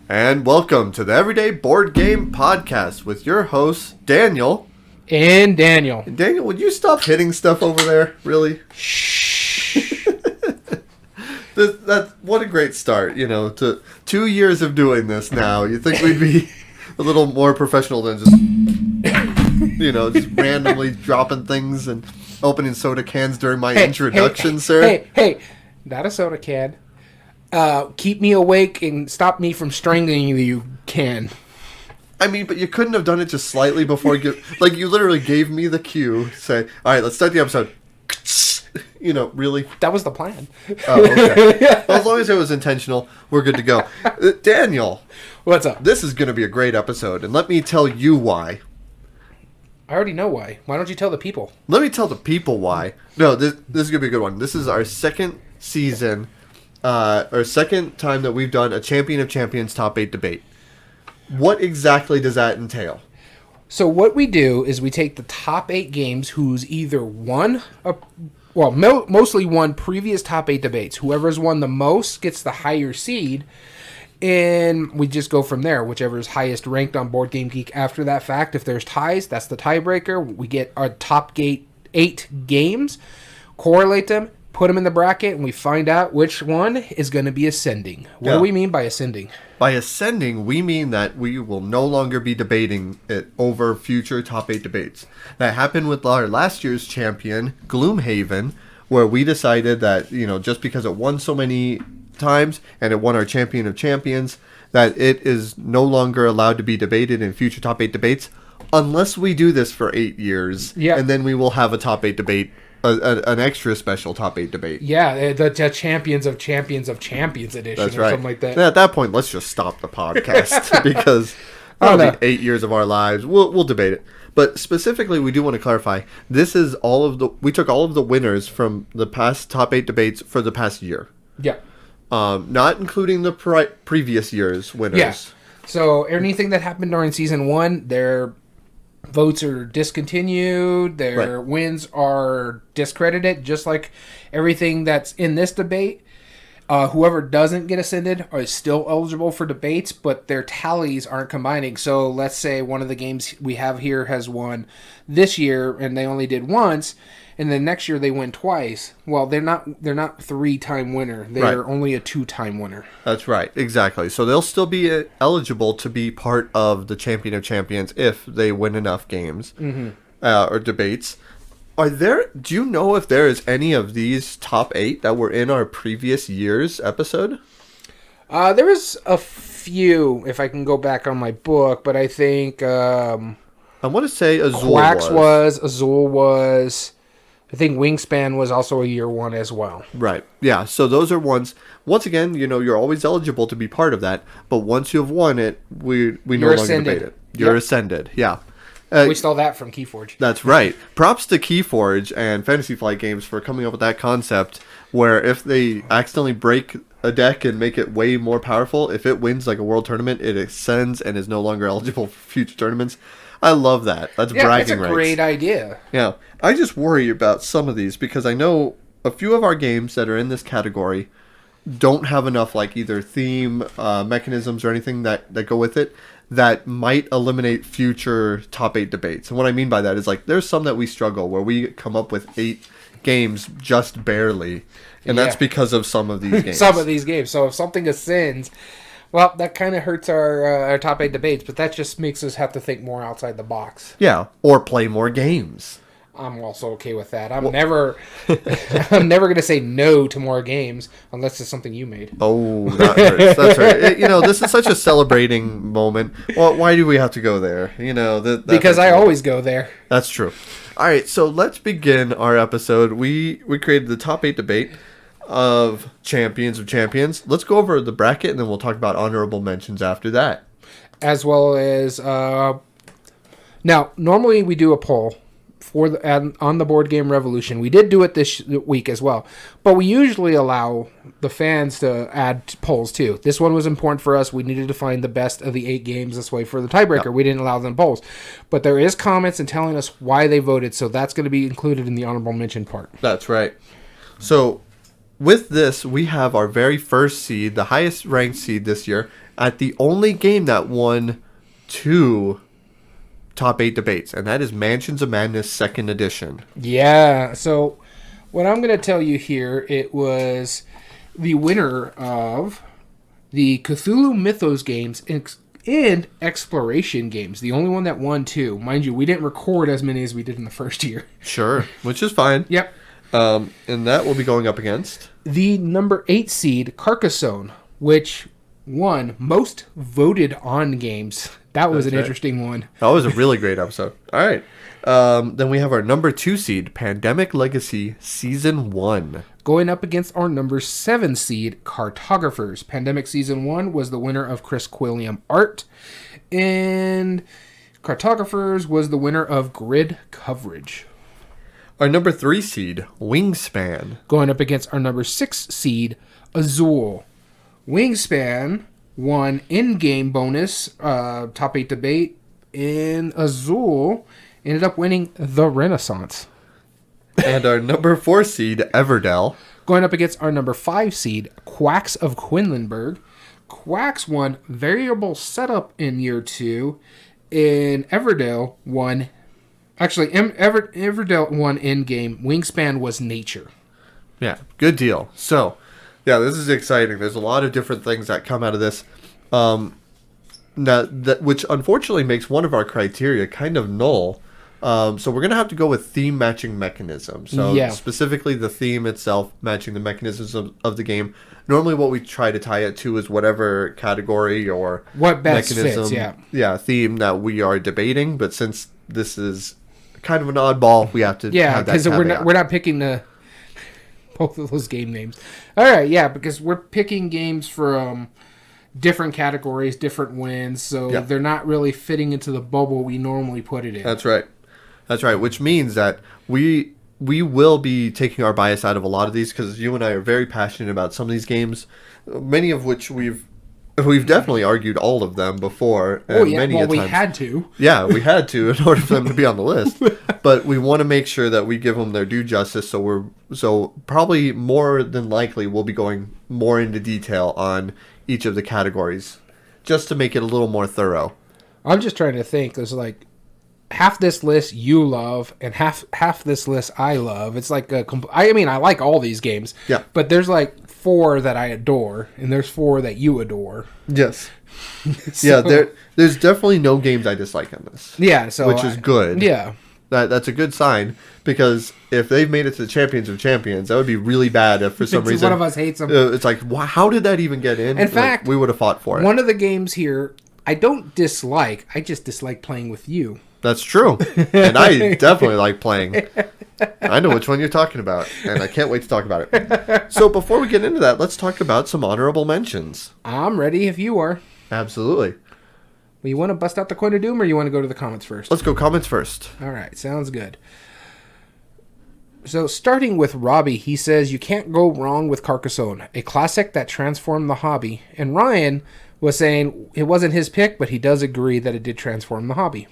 And welcome to the Everyday Board Game Podcast with your hosts, Daniel. And Daniel. Daniel, would you stop hitting stuff over there? Really? Shh. What a great start, to 2 years of doing this now. You think we'd be a little more professional than just randomly dropping things and opening soda cans during my introduction, sir? Hey, not a soda can. Keep me awake and stop me from strangling you can. I mean, but you couldn't have done it just slightly before you literally gave me the cue. Say, all right, let's start the episode. Really? That was the plan. Oh, okay. Well, as long as it was intentional, we're good to go. Daniel. What's up? This is going to be a great episode, and let me tell you why. I already know why. Why don't you tell the people? Let me tell the people why. No, this is going to be a good one. This is our second season, or second time that we've done a Champion of Champions Top 8 debate. What exactly does that entail? So what we do is we take the top 8 games who's either won, mostly won previous top 8 debates. Whoever's won the most gets the higher seed, and we just go from there. Whichever is highest ranked on Board Game Geek after that fact. If there's ties, that's the tiebreaker. We get our top 8 games, correlate them, put them in the bracket, and we find out which one is going to be ascending. What do we mean by ascending? By ascending, we mean that we will no longer be debating it over future top 8 debates. That happened with our last year's champion, Gloomhaven, where we decided that, just because it won so many times and it won our Champion of Champions, that it is no longer allowed to be debated in future top 8 debates unless we do this for 8 years. Yeah. And then we will have a top 8 debate. An extra special top 8 debate. Yeah, the Champions of Champions of Champions edition. That's right. Something like that. And at that point, let's just stop the podcast because that'll be 8 years of our lives. We'll debate it. But specifically, we do want to clarify, we took all of the winners from the past top 8 debates for the past year. Yeah. Not including the previous year's winners. Yeah. So anything that happened during season 1, their votes are discontinued, their wins are discredited, just like everything that's in this debate. Whoever doesn't get ascended is still eligible for debates, but their tallies aren't combining. So let's say one of the games we have here has won this year and they only did once, and then next year they win twice. Well, they're not 3-time winner. They're only a 2-time winner. That's right, exactly. So they'll still be eligible to be part of the Champion of Champions if they win enough games or debates. Do you know if there is any of these top 8 that were in our previous year's episode? There was a few, if I can go back on my book, but I think I want to say Azul was. Azul was. I think Wingspan was also a year 1 as well. Right. Yeah. So those are ones. Once again, you're always eligible to be part of that. But once you've won it, we no longer debate it. You're ascended. Yeah. We stole that from Keyforge. That's right. Props to Keyforge and Fantasy Flight Games for coming up with that concept where if they accidentally break a deck and make it way more powerful, if it wins like a world tournament, it ascends and is no longer eligible for future tournaments. I love that. That's bragging rights. It's a great idea. Yeah. I just worry about some of these because I know a few of our games that are in this category don't have enough either theme, mechanisms or anything that go with it that might eliminate future top 8 debates. And what I mean by that is there's some that we struggle where we come up with 8 games just barely. And that's because of some of these games. Some of these games. So if something ascends, well, that kind of hurts our top 8 debates, but that just makes us have to think more outside the box. Yeah, or play more games. I'm also okay with that. I'm never going to say no to more games unless it's something you made. Oh, that hurts. That's right. This is such a celebrating moment. Well, why do we have to go there? Because I always go there. That's true. All right, so let's begin our episode. We created the top 8 debate of Champions of Champions. Let's go over the bracket, and then we'll talk about honorable mentions after that. As well as... now, normally we do a poll on the Board Game Revolution. We did do it this week as well, but we usually allow the fans to add polls too. This one was important for us. We needed to find the best of the 8 games this way for the tiebreaker. We didn't allow them polls, but there is comments and telling us why they voted, so that's going to be included in the honorable mention part. That's right. So with this, we have our very first seed, the highest ranked seed this year, at the only game that won 2 top 8 debates, and that is Mansions of Madness 2nd Edition. Yeah, so what I'm going to tell you here, it was the winner of the Cthulhu Mythos games and exploration games. The only one that won 2. Mind you, we didn't record as many as we did in the first year. Sure, which is fine. Yep. And that will be going up against the number 8 seed, Carcassonne, which won most voted on games. That was an interesting one. That was a really great episode. All right. Then we have our number 2 seed, Pandemic Legacy Season 1. Going up against our number 7 seed, Cartographers. Pandemic Season 1 was the winner of Chris Quilliam Art. And Cartographers was the winner of Grid Coverage. Our number 3 seed, Wingspan. Going up against our number 6 seed, Azul. Wingspan won in-game bonus, top 8 debate, and Azul ended up winning the Renaissance. And our number 4 seed, Everdell. Going up against our number 5 seed, Quacks of Quinlanburg. Quacks won variable setup in year 2, and Everdell won... Actually, Everdell won in-game. Wingspan was nature. Yeah, good deal. So... yeah, this is exciting. There's a lot of different things that come out of this, which unfortunately makes one of our criteria kind of null. So we're going to have to go with theme matching mechanisms. So specifically the theme itself matching the mechanisms of the game. Normally what we try to tie it to is whatever category or what best mechanism, fits, theme that we are debating. But since this is kind of an oddball, we have to have that because we're not picking both of those game names. All right, yeah, because we're picking games from different categories, different wins, so they're not really fitting into the bubble we normally put it in. That's right. Which means that we will be taking our bias out of a lot of these because you and I are very passionate about some of these games, many of which we've definitely argued all of them before. And we had to. Yeah, we had to in order for them to be on the list. But we want to make sure that we give them their due justice. So probably more than likely we'll be going more into detail on each of the categories, just to make it a little more thorough. I'm just trying to think. There's like half this list you love and half this list I love. It's like I like all these games. Yeah. But there's like 4 that I adore, and there's 4 that you adore. Yes. So, there's definitely no games I dislike on this. Yeah, so which is good. Yeah. That's a good sign, because if they've made it to the Champions of Champions, that would be really bad if for some reason one of us hates them. It's like, how did that even get in? In fact, we would have fought for it. One of the games here, I don't dislike. I just dislike playing with you. That's true. And I definitely like playing. I know which one you're talking about, and I can't wait to talk about it. So before we get into that, let's talk about some honorable mentions. I'm ready if you are. Absolutely. Well, you want to bust out the coin of doom, or you want to go to the comments first? Let's go comments first. All right, sounds good. So starting with Robbie, he says, you can't go wrong with Carcassonne, a classic that transformed the hobby. And Ryan was saying it wasn't his pick, but he does agree that it did transform the hobby.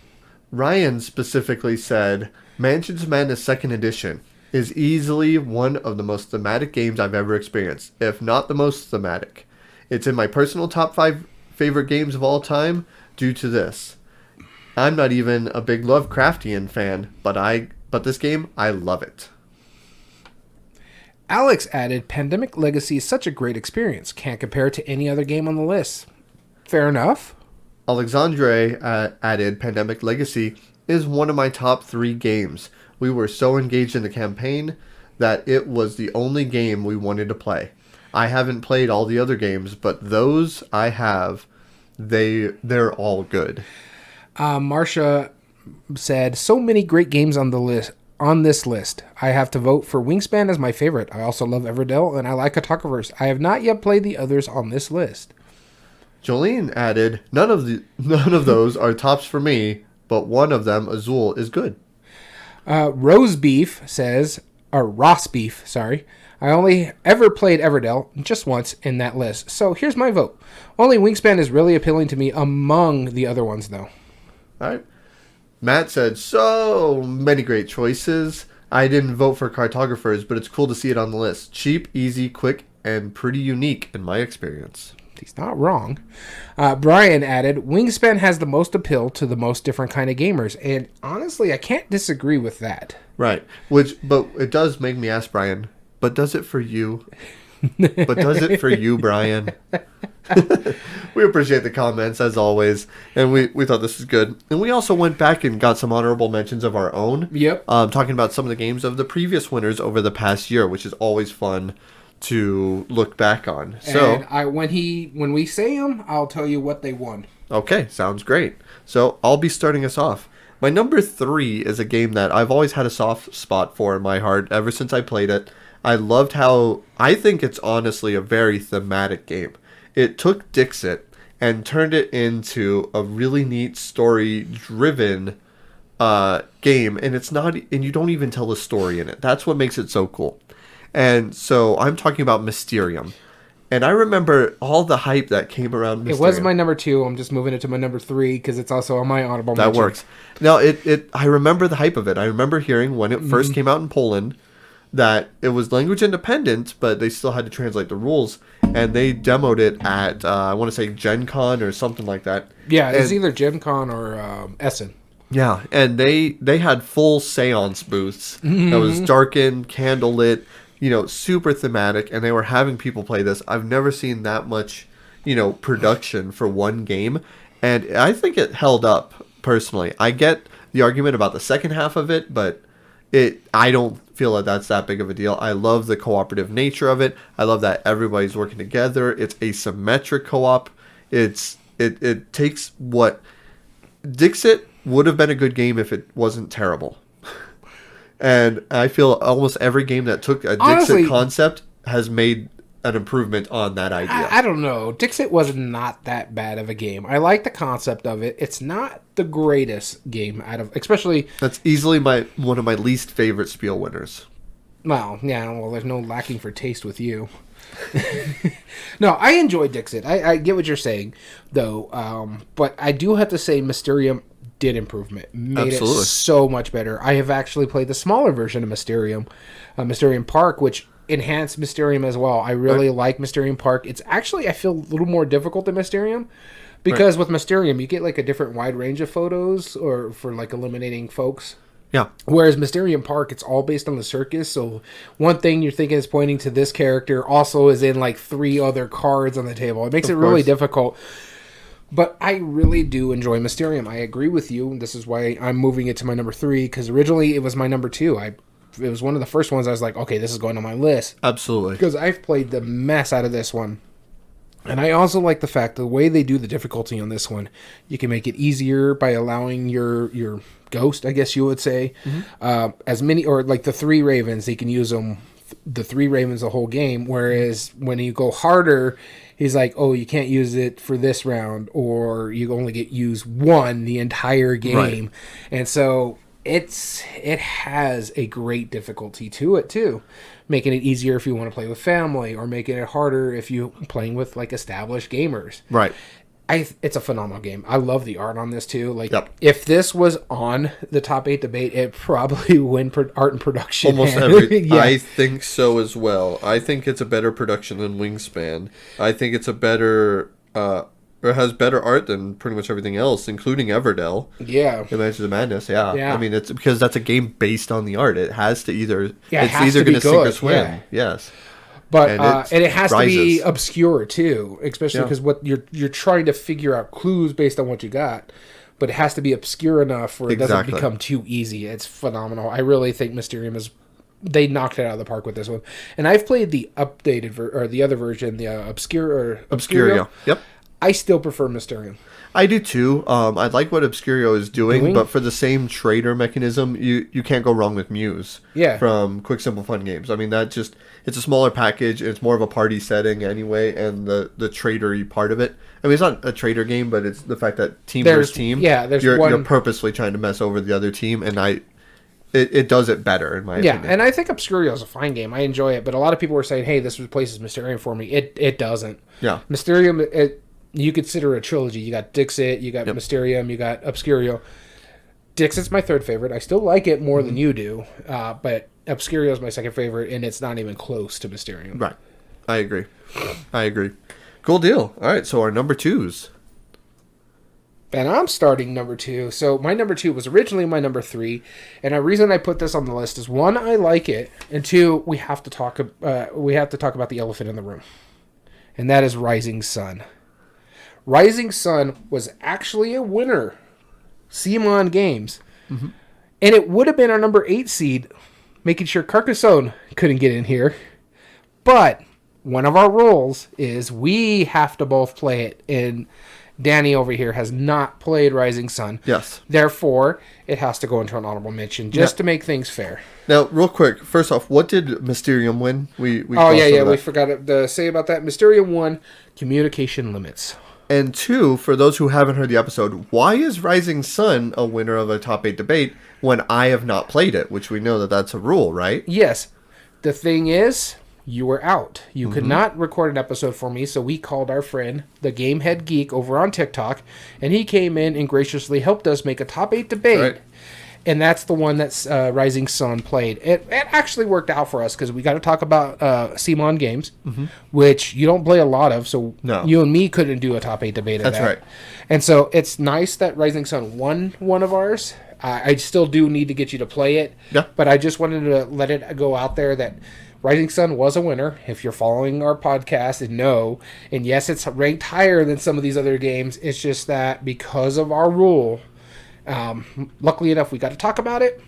Ryan specifically said, Mansions of Madness 2nd Edition is easily one of the most thematic games I've ever experienced, if not the most thematic. It's in my personal top 5 favorite games of all time due to this. I'm not even a big Lovecraftian fan, but this game, I love it. Alex added, Pandemic Legacy is such a great experience. Can't compare it to any other game on the list. Fair enough. Alexandre added, Pandemic Legacy is one of my top 3 games. We were so engaged in the campaign that it was the only game we wanted to play. I haven't played all the other games, but those I have, they're all good. Marsha said, so many great games on this list. I have to vote for Wingspan as my favorite. I also love Everdell, and I like Cartographers. I have not yet played the others on this list. Jolene added, none of those are tops for me, but one of them, Azul, is good. Ross Beef, sorry. I only ever played Everdell just once in that list, so here's my vote. Only Wingspan is really appealing to me among the other ones, though. All right. Matt said, so many great choices. I didn't vote for cartographers, but it's cool to see it on the list. Cheap, easy, quick, and pretty unique in my experience. He's not wrong. Brian added, Wingspan has the most appeal to the most different kind of gamers. And honestly, I can't disagree with that. Right. But it does make me ask Brian, but does it for you? But does it for you, Brian? We appreciate the comments, as always. And we thought this was good. And we also went back and got some honorable mentions of our own. Yep. Talking about some of the games of the previous winners over the past year, which is always fun to look back on. So, and when we say them, I'll tell you what they won. Okay, sounds great. So I'll be starting us off. My number 3 is a game that I've always had a soft spot for in my heart ever since I played it. I loved how I think it's honestly a very thematic game. It took Dixit and turned it into a really neat story-driven game, and you don't even tell a story in it. That's what makes it so cool. And so I'm talking about Mysterium. And I remember all the hype that came around Mysterium. It was my number 2. I'm just moving it to my number 3 because it's also on my honorable mention. That works. Now, I remember the hype of it. I remember hearing when it first came out in Poland that it was language independent, but they still had to translate the rules. And they demoed it at, I want to say, Gen Con or something like that. Yeah, it's either Gen Con or Essen. Yeah, and they had full seance booths that was darkened, candlelit, super thematic, and they were having people play this. I've never seen that much, production for one game, and I think it held up, personally. I get the argument about the second half of it, but I don't feel like that's that big of a deal. I love the cooperative nature of it. I love that everybody's working together. It's asymmetric co-op. It takes what Dixit would have been a good game if it wasn't terrible. And I feel almost every game that took a Dixit concept has made an improvement on that idea. I don't know. Dixit was not that bad of a game. I like the concept of it. It's not the greatest game especially... That's easily one of my least favorite Spiel winners. Well, yeah, there's no lacking for taste with you. No, I enjoy Dixit. I get what you're saying, though. But I do have to say Mysterium did improvement. Made Absolutely. It so much better. I have actually played the smaller version of Mysterium, Mysterium Park, which enhanced Mysterium as well. I really like Mysterium Park. It's actually, I feel, a little more difficult than Mysterium. Because with Mysterium, you get like a different wide range of photos or for like eliminating folks. Yeah. Whereas Mysterium Park, it's all based on the circus. So one thing you're thinking is pointing to this character also is in like 3 other cards on the table. It makes it really difficult. But I really do enjoy Mysterium. I agree with you. This is why I'm moving it to my number 3, because originally it was my number 2. It was one of the first ones I was like, okay, this is going on my list. Absolutely. Because I've played the mess out of this one. And I also like the fact the way they do the difficulty on this one, you can make it easier by allowing your ghost, I guess you would say, as many, or like the 3 ravens, they can use them, the 3 ravens the whole game. Whereas when you go harder, he's like, oh, you can't use it for this round, or you only get used 1 the entire game. Right. And so it has a great difficulty to it too, making it easier if you want to play with family, or making it harder if you're playing with like established gamers. Right. It's a phenomenal game. I love the art on this too. Like, if this was on the top 8 debate, it probably win art and production. Almost every. Yeah. I think so as well. I think it's a better production than Wingspan. I think it's a better, or has better art than pretty much everything else, including Everdell. Yeah. Dimensions of Madness. Yeah. I mean, it's because that's a game based on the art. It has to either. Yeah, it's either going to sink or swim. Yeah. Yes. But and it has to be obscure too, especially because what you're trying to figure out clues based on what you got, but it has to be obscure enough where it doesn't become too easy. It's phenomenal. I really think Mysterium they knocked it out of the park with this one. And I've played the updated or the other version, the Obscurio. Yep. I still prefer Mysterium. I do too. I like what Obscurio is doing, but for the same trader mechanism, you can't go wrong with Muse. Yeah. From Quick Simple Fun Games. I mean, it's a smaller package. It's more of a party setting anyway, and the tradery part of it. I mean, it's not a trader game, but it's the fact that team versus team. Yeah, you're purposely trying to mess over the other team, and it does it better in my opinion. Yeah, and I think Obscurio is a fine game. I enjoy it, but a lot of people were saying, "Hey, this replaces Mysterium for me." It doesn't. Yeah. Mysterium. You consider a trilogy. You got Dixit, you got Mysterium, you got Obscurio. Dixit's my third favorite. I still like it more than you do, but Obscurio is my second favorite, and it's not even close to Mysterium. Right. I agree. Cool deal. All right, so our number 2s. And I'm starting number 2. So my number 2 was originally my number 3, and the reason I put this on the list is 1, I like it, and 2, we have to talk about the elephant in the room, and that is Rising Sun. Rising Sun was actually a winner. Simon Games. Mm-hmm. And it would have been our number 8 seed, making sure Carcassonne couldn't get in here. But one of our rules is we have to both play it, and Danny over here has not played Rising Sun. Yes. Therefore, it has to go into an honorable mention just to make things fair. Now, real quick, first off, what did Mysterium win? We forgot to say about that. Mysterium won Communication Limits. And 2, for those who haven't heard the episode, why is Rising Sun a winner of a top 8 debate when I have not played it? Which we know that that's a rule, right? Yes. The thing is, you were out. You could not record an episode for me, so we called our friend, the Game Head Geek, over on TikTok, and he came in and graciously helped us make a top 8 debate. Right. And that's the one that's Rising Sun played. It actually worked out for us because we got to talk about Simon Games, which you don't play a lot of, so you and me couldn't do a top 8 debate of that. That's right. And so it's nice that Rising Sun won one of ours. I still do need to get you to play it, but I just wanted to let it go out there that Rising Sun was a winner. If you're following our podcast and know, and yes, it's ranked higher than some of these other games, it's just that because of our rule, luckily enough, we got to talk about it,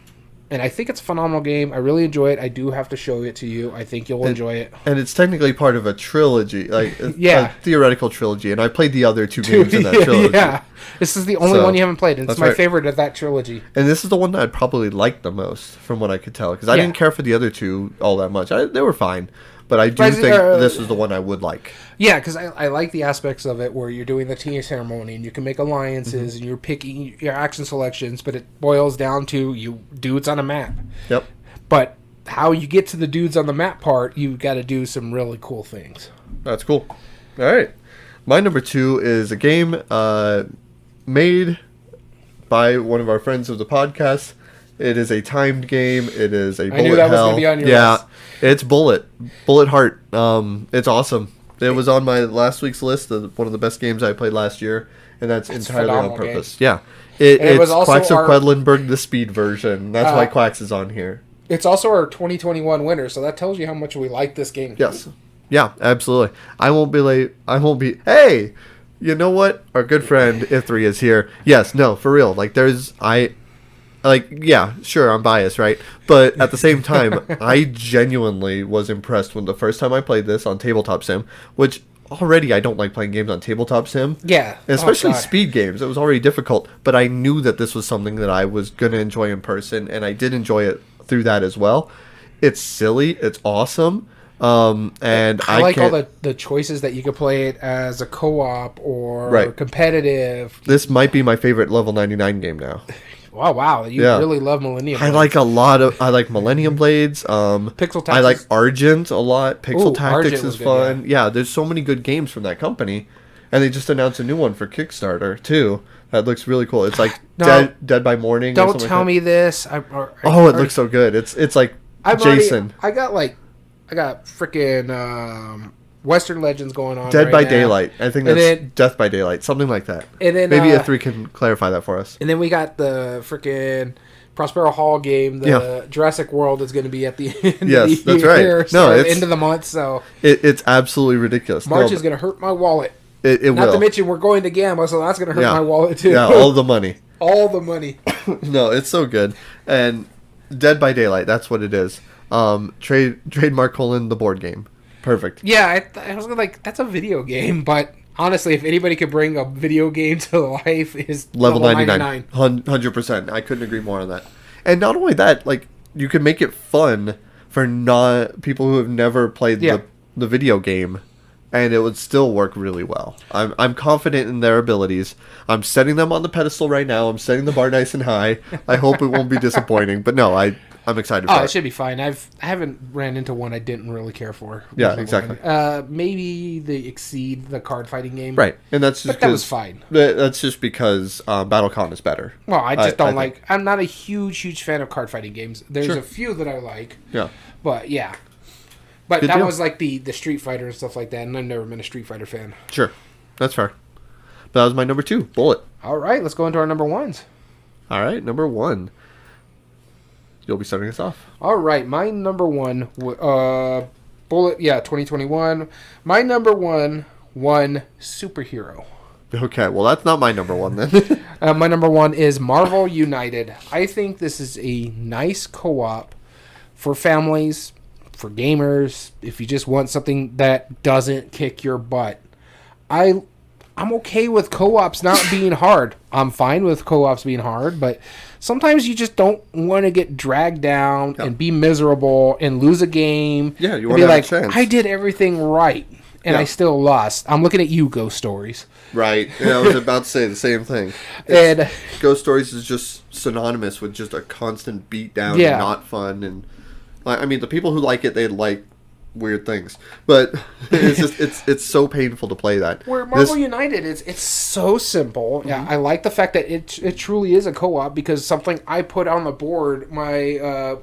and I think it's a phenomenal game. I really enjoy it. I do have to show it to you. I think you'll enjoy it. And it's technically part of a trilogy, like a theoretical trilogy, and I played the other 2 games in that trilogy. Yeah, this is the only one you haven't played, and it's my favorite of that trilogy. And this is the one that I probably liked the most, from what I could tell, because I didn't care for the other 2 all that much. They were fine. But I do think this is the one I would like. Yeah, because I like the aspects of it where you're doing the tea ceremony and you can make alliances and you're picking your action selections, but it boils down to you dudes on a map. Yep. But how you get to the dudes on the map part, you've got to do some really cool things. That's cool. All right. My number 2 is a game made by one of our friends of the podcast. It is a timed game. It is a bullet hell. I knew that was going to be on your list. It's Bullet Heart. It's awesome. It was on my last week's list of one of the best games I played last year, and that's entirely on purpose. Game. Yeah. It's Quacks of Quedlinburg, the speed version. That's why Quacks is on here. It's also our 2021 winner, so that tells you how much we like this game. Yes. Yeah, absolutely. I won't be late. Hey! You know what? Our good friend Ithri is here. Yes, no, for real. Sure, I'm biased, right? But at the same time, I genuinely was impressed when the first time I played this on Tabletop Sim, which already I don't like playing games on Tabletop Sim. Yeah. Especially speed games. It was already difficult, but I knew that this was something that I was going to enjoy in person, and I did enjoy it through that as well. It's silly. It's awesome. And I like all the choices that you could play it as a co-op or competitive. This might be my favorite level 99 game now. Oh, wow. You really love Millennium Blades. I like Millennium Blades. Pixel Tactics. I like Argent a lot. Pixel Tactics is fun. Good, yeah, there's so many good games from that company. And they just announced a new one for Kickstarter, too. That looks really cool. It's like Dead by Morning. Don't tell me this. It looks so good. It's like Jason. I got freaking Western Legends going on. Dead by Daylight. I think that's Death by Daylight. Something like that. And then maybe Ithri can clarify that for us. And then we got the freaking Prospero Hall game. The Jurassic World is going to be at the end of the year. Yes, that's right. No, it's end of the month. So it's absolutely ridiculous. March is going to hurt my wallet. It will. Not to mention we're going to Gamma, so that's going to hurt my wallet too. Yeah, all the money. All the money. No, it's so good. And Dead by Daylight, that's what it is. Trademark : the board game. Perfect. Yeah, I was like, that's a video game, but honestly, if anybody could bring a video game to life, is level 99. 100%. I couldn't agree more on that. And not only that, like, you can make it fun for people who have never played the video game, and it would still work really well. I'm confident in their abilities. I'm setting them on the pedestal right now. I'm setting the bar nice and high. I hope it won't be disappointing, but no, I'm excited for Oh, it. it should be fine. I haven't ran into one I didn't really care for. Yeah, exactly. Maybe the Exceed, the card fighting game. Right, and that's just But that was fine. That's just because BattleCon is better. Well, I just don't think. I'm not a huge fan of card fighting games. There's Sure. a few that I like. Yeah. But yeah. But Good that deal. was like the Street Fighter and stuff like that, and I've never been a Street Fighter fan. Sure. That's fair. But that was my number 2, Bullet. All right, let's go into our number ones. All right, number 1. You'll be starting us off. All right, my number one, Bullet, 2021. My number one superhero. Okay, well, that's not my number 1 then. My number one is Marvel United. I think this is a nice co-op for families, for gamers, if you just want something that doesn't kick your butt. I'm okay with co-ops not being hard. I'm fine with co-ops being hard, but sometimes you just don't want to get dragged down and be miserable and lose a game. Yeah, you want want to to have a chance. I did everything right, and I still lost. I'm looking at you, Ghost Stories. Right. Yeah, I was about to say the same thing. And Ghost Stories is just synonymous with just a constant beatdown Yeah. and not fun. And I mean, the people who like it, they like weird things. But it's just it's so painful to play that. where Marvel United it's so simple. Mm-hmm. Yeah, I like the fact that it truly is a co-op, because something I put on the board, my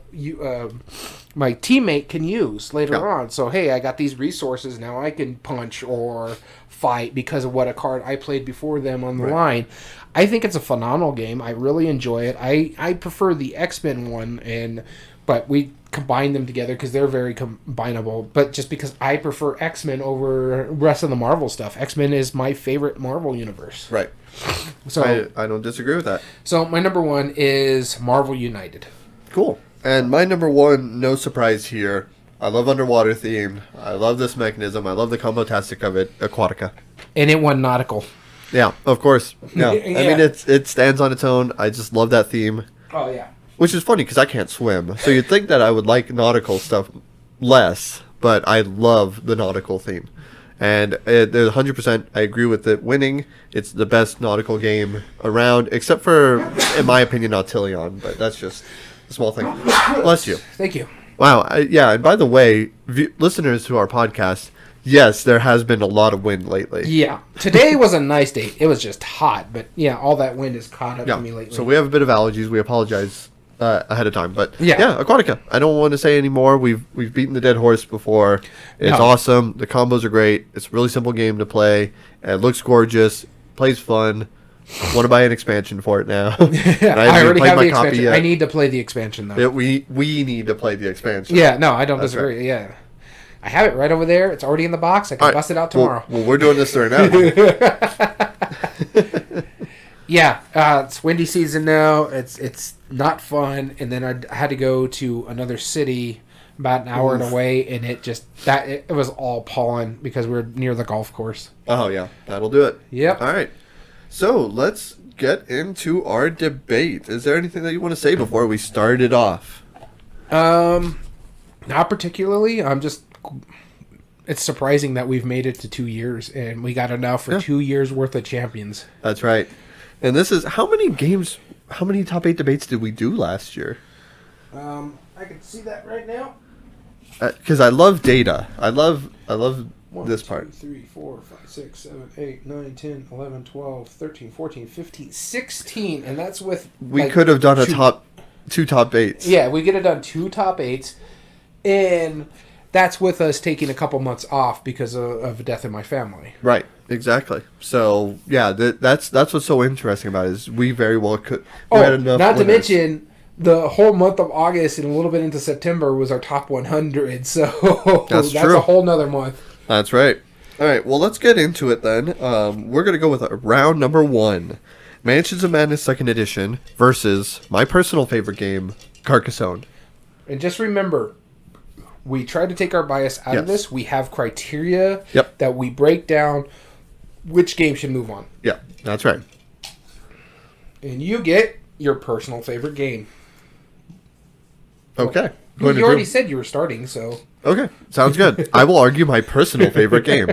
teammate can use later on. So hey, I got these resources now. I can punch or fight because of what a card I played before them on the line. I think it's a phenomenal game. I really enjoy it. I prefer the X-Men one, but we combine them together because they're very combinable. But just because I prefer X-Men over the rest of the Marvel stuff. X-Men is my favorite Marvel universe. Right. So I don't disagree with that. So my number one is Marvel United. Cool. And my number 1, no surprise here. I love underwater theme. I love this mechanism. I love the combo-tastic of it. Aquatica. And it won Nautical. Yeah, of course. Yeah. Yeah. I mean, it stands on its own. I just love that theme. Oh, yeah. Which is funny because I can't swim. So you'd think that I would like nautical stuff less, but I love the nautical theme. And there's 100%, I agree with it winning. It's the best nautical game around, except for, in my opinion, Nautilion. But that's just a small thing. Bless you. Thank you. Wow. Yeah, and by the way, listeners to our podcast, yes, there has been a lot of wind lately. Yeah. Today was a nice day. It was just hot, but yeah, all that wind has caught up to me lately. So we have a bit of allergies. We apologize ahead of time, but Yeah. Aquatica. I don't want to say any more. We've beaten the dead horse before. It's awesome. The combos are great. It's a really simple game to play. It looks gorgeous. Plays fun. Want to buy an expansion for it now. I already have the expansion. I need to play the expansion though. We need to play the expansion. Yeah, no, I don't disagree. Right. Yeah. I have it right over there. It's already in the box. I can bust it out tomorrow. Well, we're doing this right now. Yeah, it's windy season now. It's not fun, and then I had to go to another city about an hour away, and it was all pollen because we're near the golf course. Oh yeah, that'll do it. Yep. All right, so let's get into our debate. Is there anything that you want to say before we start it off? Not particularly. It's surprising that we've made it to 2 years, and we got enough for 2 years worth of champions. That's right. And this is how many top 8 debates did we do last year? I can see that right now. Because I love data. I love this part. 1, 2, 3, 4, 5, 6, 7, 8, 9, 10, 11, 12, 13, 14, 15, 16. And that's with... We could have done two top 8s. Yeah, we could have done 2 top 8s. And that's with us taking a couple months off because of a death in my family. Right. Exactly. So, yeah, that's what's so interesting about it is we very well could... Oh, not to mention... The whole month of August and a little bit into September was our top 100, so that's true. A whole nother month. That's right. All right, well, let's get into it then. We're going to go with round number 1. Mansions of Madness 2nd Edition versus my personal favorite game, Carcassonne. And just remember, we try to take our bias out of this. We have criteria that we break down which game should move on. Yeah, that's right. And you get your personal favorite game. Okay. Well, you already said you were starting, so... Okay, sounds good. I will argue my personal favorite game.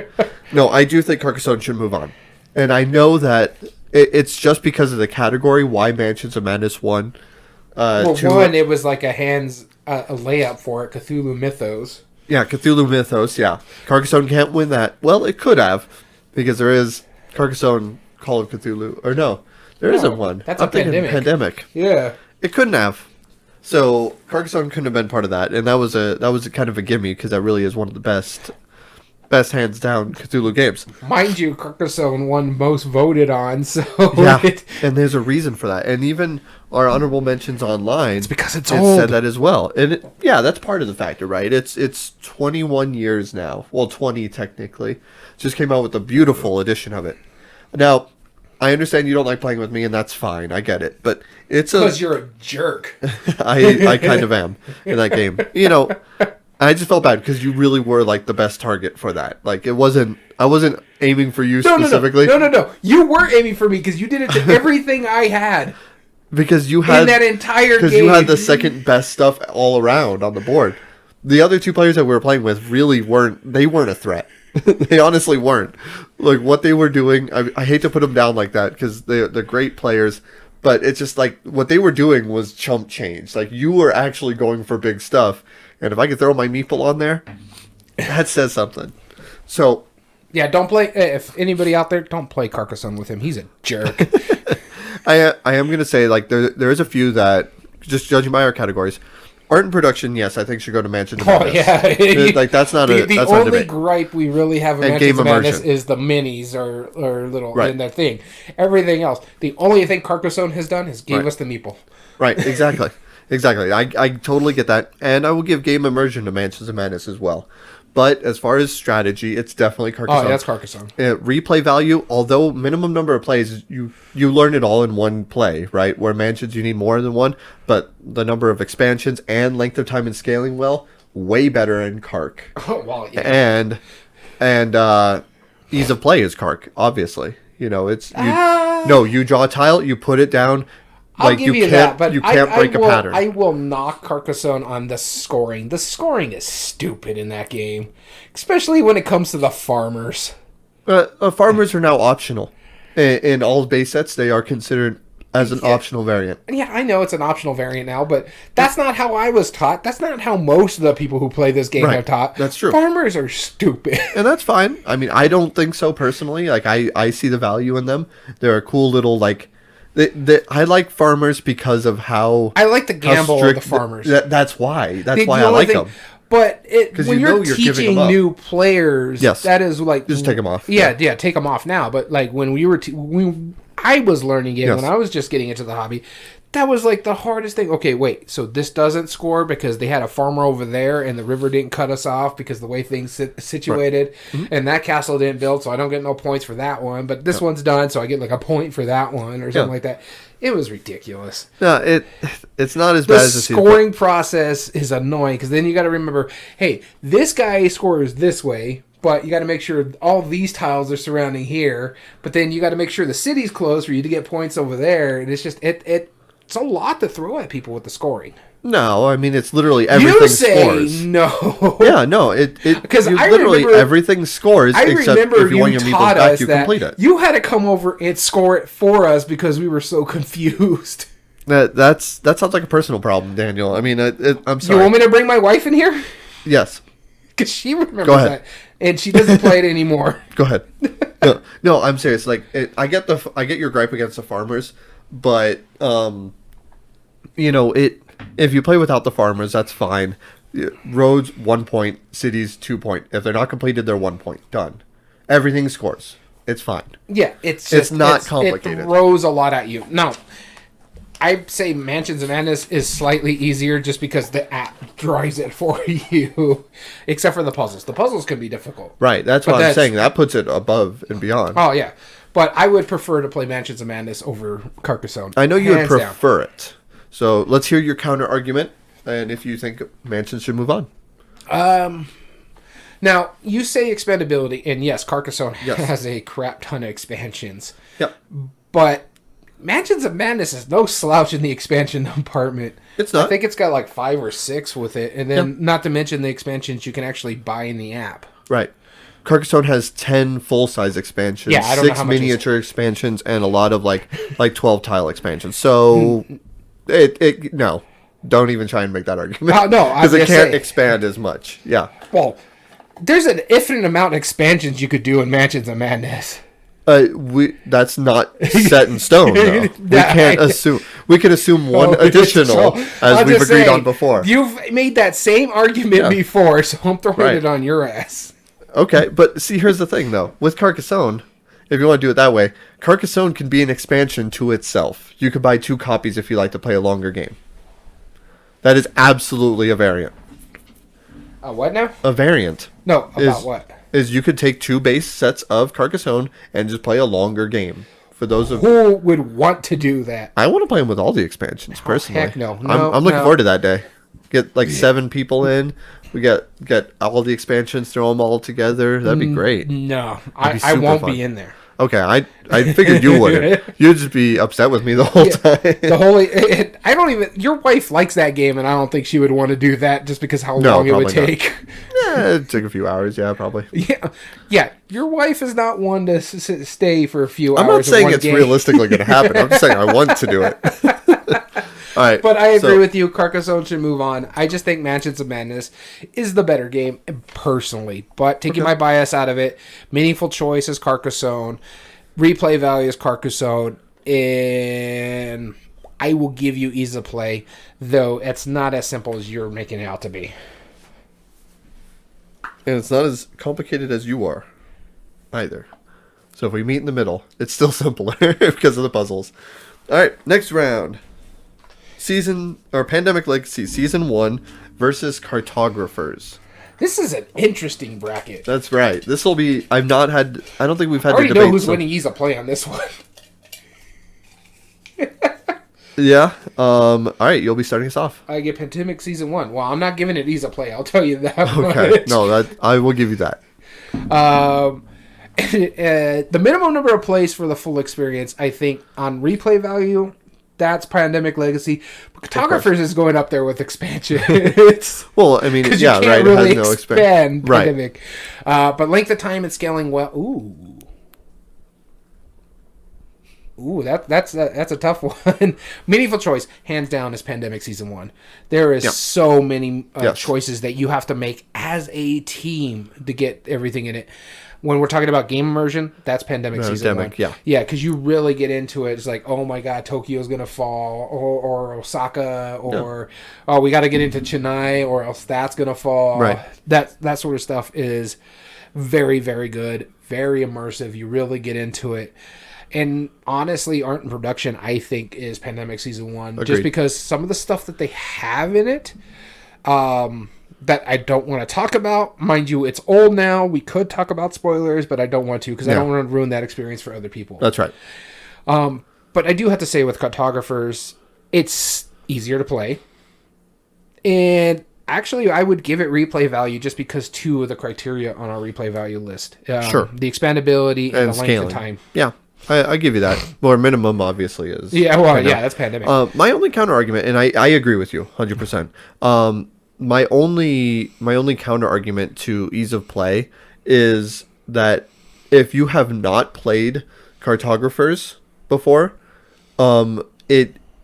No, I do think Carcassonne should move on. And I know that it's just because of the category why Mansions of Madness won. One, it was like a layup for it, Cthulhu Mythos. Yeah, Cthulhu Mythos, yeah. Carcassonne can't win that. Well, it could have, because there is Carcassonne Call of Cthulhu. Or no, there isn't one. That's a Pandemic. Yeah. It couldn't have. So Carcassonne couldn't have been part of that, and that was a kind of a gimme, because that really is one of the best hands down Cthulhu games. Mind you, Carcassonne won most voted on, so yeah, and there's a reason for that. And even our honorable mentions online, it's because it's old. Said that as well. And that's part of the factor, right? It's 21 years now. Well, 20 technically. Just came out with a beautiful edition of it. Now, I understand you don't like playing with me, and that's fine. I get it, but it's because you're a jerk. I kind of am in that game. I just felt bad because you really were like the best target for that. Like I wasn't aiming for you specifically. No. You were aiming for me because you did it to everything I had. Because you had in that entire game. Because you had the second best stuff all around on the board. The other two players that we were playing with really weren't a threat. They honestly weren't. Like what they were doing, I hate to put them down like that because they're great players. But it's just like what they were doing was chump change. Like you were actually going for big stuff. And if I could throw my meeple on there, that says something. So, yeah, don't play. If anybody out there, don't play Carcassonne with him. He's a jerk. I am gonna say like there is a few that just judging by our categories, art and production. Yes, I think should go to Mansions of Madness. Yeah, like that's not the that's only debate. Gripe we really have in Mansions of Madness is the minis or little in that thing. Everything else, the only thing Carcassonne has done is gave us the meeple. Right. Exactly. Exactly. I totally get that. And I will give game immersion to Mansions of Madness as well. But as far as strategy, it's definitely Carcassonne. Oh, that's Carcassonne. Replay value, although minimum number of plays, you learn it all in one play, right? Where Mansions, you need more than one. But the number of expansions and length of time and scaling way better in Carc. Oh, well, yeah. And ease of play is Carc, obviously. It's... No, you draw a tile, you put it down... I'll give you that, but you can't break a pattern. I will knock Carcassonne on the scoring. The scoring is stupid in that game, especially when it comes to the farmers. Farmers are now optional. In all base sets, they are considered as an optional variant. Yeah, I know it's an optional variant now, but that's not how I was taught. That's not how most of the people who play this game are taught. That's true. Farmers are stupid. And that's fine. I mean, I don't think so personally. Like, I see the value in them. They're a cool little, like... I like farmers because of how I like the gamble of the farmers. That's why. That's why I like them. But when you're teaching new players, that is like just take them off. Yeah, take them off now. But like when I was learning it, when I was just getting into the hobby, that was like the hardest thing. Okay, wait. So this doesn't score because they had a farmer over there and the river didn't cut us off because the way things situated, and that castle didn't build, so I don't get no points for that one. But this one's done, so I get like a point for that one or something like that. It was ridiculous. No, it's not as bad as the scoring process is annoying because then you got to remember, hey, this guy scores this way. But you got to make sure all these tiles are surrounding here. But then you got to make sure the city's closed for you to get points over there. And it's just it's a lot to throw at people with the scoring. No, I mean it's literally everything scores. No. Yeah, no, because everything scores. I remember if you want your meeples back, you complete it. You had to come over and score it for us because we were so confused. That sounds like a personal problem, Daniel. I mean, I'm sorry. You want me to bring my wife in here? Yes. Because she remembers that, and she doesn't play it anymore. Go ahead. No, I'm serious. Like, I get your gripe against the farmers, but if you play without the farmers, that's fine. Roads 1 point, cities 2 point. If they're not completed, they're 1 point. Done. Everything scores. It's fine. Yeah, it's not complicated. It throws a lot at you. No. I'd say Mansions of Madness is slightly easier just because the app drives it for you. Except for the puzzles. The puzzles can be difficult. Right, that's what I'm saying. That puts it above and beyond. Oh, yeah. But I would prefer to play Mansions of Madness over Carcassonne. I know you would prefer it. So let's hear your counter argument and if you think Mansions should move on. Now, you say expandability, and yes, Carcassonne has a crap ton of expansions. Yep. But Mansions of Madness is no slouch in the expansion department. It's not. I think it's got like 5 or 6 with it, and then not to mention the expansions you can actually buy in the app. Right. Carcassonne has 10 full-size expansions, I don't know 6 miniature expansions, and a lot of like 12 tile expansions. So No. Don't even try and make that argument. No, I was because it gonna can't say. expand as much. Yeah. Well, there's an infinite amount of expansions you could do in Mansions of Madness. That's not set in stone, though. We can't assume. We can assume one additional, as we've agreed on before. You've made that same argument before, so I'm throwing it on your ass. Okay, but see, here's the thing, though. With Carcassonne, if you want to do it that way, Carcassonne can be an expansion to itself. You could buy 2 copies if you like to play a longer game. That is absolutely a variant. A what now? A variant. No, about what? Is you could take 2 base sets of Carcassonne and just play a longer game. For those of who would want to do that? I want to play them with all the expansions, personally. Heck no. I'm looking forward to that day. Get like 7 people in. We get all the expansions, throw them all together. That'd be great. No, I won't be in there. Okay, I figured you wouldn't. You'd just be upset with me the whole time. I don't even. Your wife likes that game, and I don't think she would want to do that just because how long it would take. Yeah, it'd take a few hours. Yeah, probably. Yeah. Your wife is not one to stay for a few hours. I'm not saying it's realistically going to happen. I'm just saying I want to do it. All right, but I agree with you. Carcassonne should move on. I just think Mansions of Madness is the better game, personally. But taking my bias out of it, meaningful choice is Carcassonne, replay value is Carcassonne, and I will give you ease of play, though it's not as simple as you're making it out to be. And it's not as complicated as you are, either. So if we meet in the middle, it's still simpler because of the puzzles. All right, next round. Pandemic Legacy Season 1 versus Cartographers. This is an interesting bracket. That's right. This will be... I don't think we've had I already to debate... know who's winning ease of play on this one. Yeah. All right, you'll be starting us off. I get Pandemic Season 1. Well, I'm not giving it ease of play. I'll tell you that. Okay. Much. No, I will give you that. The minimum number of plays for the full experience, I think, on replay value... That's Pandemic Legacy. But Cartographers is going up there with expansion. Well, I mean, yeah, you can't right. Really it has no expansion. Pandemic. But length of time and scaling well. Ooh, that's a tough one. Meaningful choice, hands down, is Pandemic Season 1. There is so many choices that you have to make as a team to get everything in it. When we're talking about game immersion, that's Pandemic Season 1. Yeah, because you really get into it. It's like, oh my god, Tokyo's going to fall, or Osaka, or we got to get into Chennai, or else that's going to fall. Right. That sort of stuff is very, very good, very immersive. You really get into it. And honestly, art and production, I think, is Pandemic Season 1. Agreed. Just because some of the stuff that they have in it... that I don't want to talk about. Mind you, it's old now. We could talk about spoilers, but I don't want to because I don't want to ruin that experience for other people. That's right. But I do have to say with Cartographers, it's easier to play. And actually, I would give it replay value just because 2 of the criteria on our replay value list. Sure. The expandability and the scaling. length of time. Yeah. I give you that. Well, minimum obviously is. Yeah, well, that's Pandemic. My only counter argument, and I agree with you 100%. My only counter argument to ease of play is that if you have not played Cartographers before, a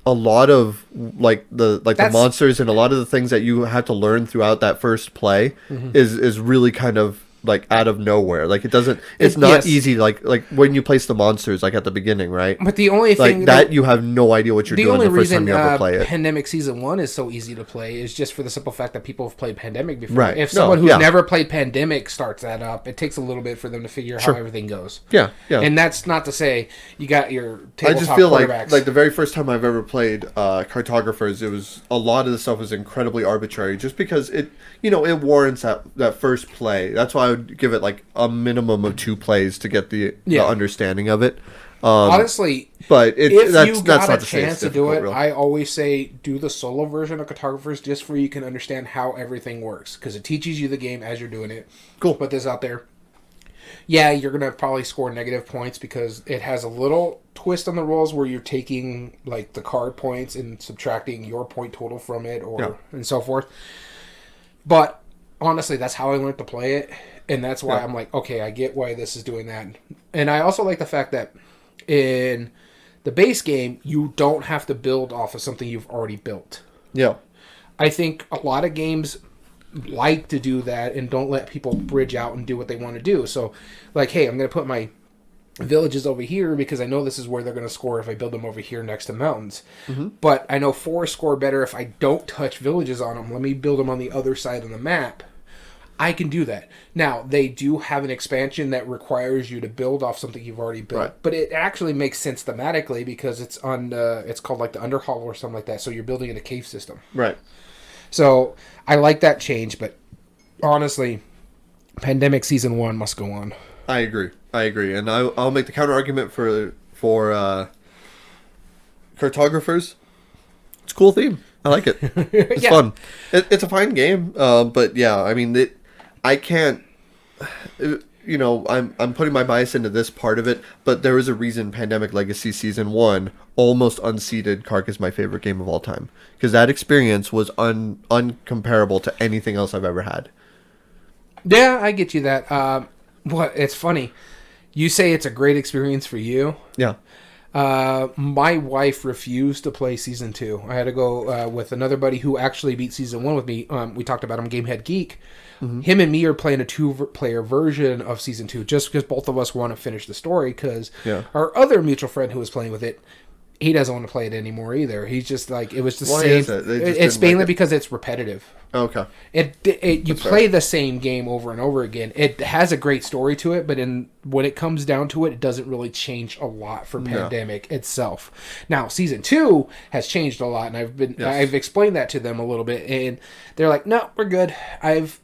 lot of the monsters and a lot of the things that you have to learn throughout that first play is really kind of like out of nowhere. Like it's not easy like when you place the monsters like at the beginning, right? But the only thing that you have no idea what you're doing the first time you ever play it. Pandemic Season 1 is so easy to play is just for the simple fact that people have played Pandemic before. Right. If someone who's never played Pandemic starts that up, it takes a little bit for them to figure out how everything goes. Yeah. And that's not to say you got your tabletop I just feel quarterbacks. like the very first time I've ever played Cartographers, it was a lot of the stuff was incredibly arbitrary just because it warrants that first play. That's why I would give it like a minimum of 2 plays to get the understanding of it. Honestly, but if you got not a chance to do it, I always say do the solo version of Cartographers just so you can understand how everything works because it teaches you the game as you're doing it. Cool. Put this out there. Yeah, you're going to probably score negative points because it has a little twist on the rolls where you're taking like the card points and subtracting your point total from it and so forth. But honestly, that's how I learned to play it. And that's why I'm like, okay, I get why this is doing that. And I also like the fact that in the base game, you don't have to build off of something you've already built. Yeah. I think a lot of games like to do that and don't let people bridge out and do what they want to do. So, like, hey, I'm going to put my villages over here because I know this is where they're going to score if I build them over here next to mountains. Mm-hmm. But I know forests score better if I don't touch villages on them. Let me build them on the other side of the map. I can do that. Now, they do have an expansion that requires you to build off something you've already built. Right. But it actually makes sense thematically because it's on it's called like the Underhollow or something like that. So you're building in a cave system. Right. So I like that change, but honestly, Pandemic Season 1 must go on. I agree. And I'll make the counter argument for cartographers. It's a cool theme. I like it. It's fun. It's a fine game. But yeah, I mean, I can't. You know, I'm putting my bias into this part of it, but there is a reason Pandemic Legacy Season 1 almost unseated Kark as my favorite game of all time. Because that experience was uncomparable to anything else I've ever had. Yeah, I get you that. It's funny. You say it's a great experience for you. Yeah. My wife refused to play Season 2. I had to go with another buddy who actually beat Season 1 with me. We talked about him, Gamehead Geek. Mm-hmm. Him and me are playing a 2-player version of Season 2 just because both of us want to finish the story because our other mutual friend who was playing with it, he doesn't want to play it anymore either. He's just like, it was the same. It's mainly because it's repetitive. Okay. You play the same game over and over again. It has a great story to it, but when it comes down to it, it doesn't really change a lot for Pandemic itself. Now, Season 2 has changed a lot, and I've explained that to them a little bit, and they're like, no, we're good. I've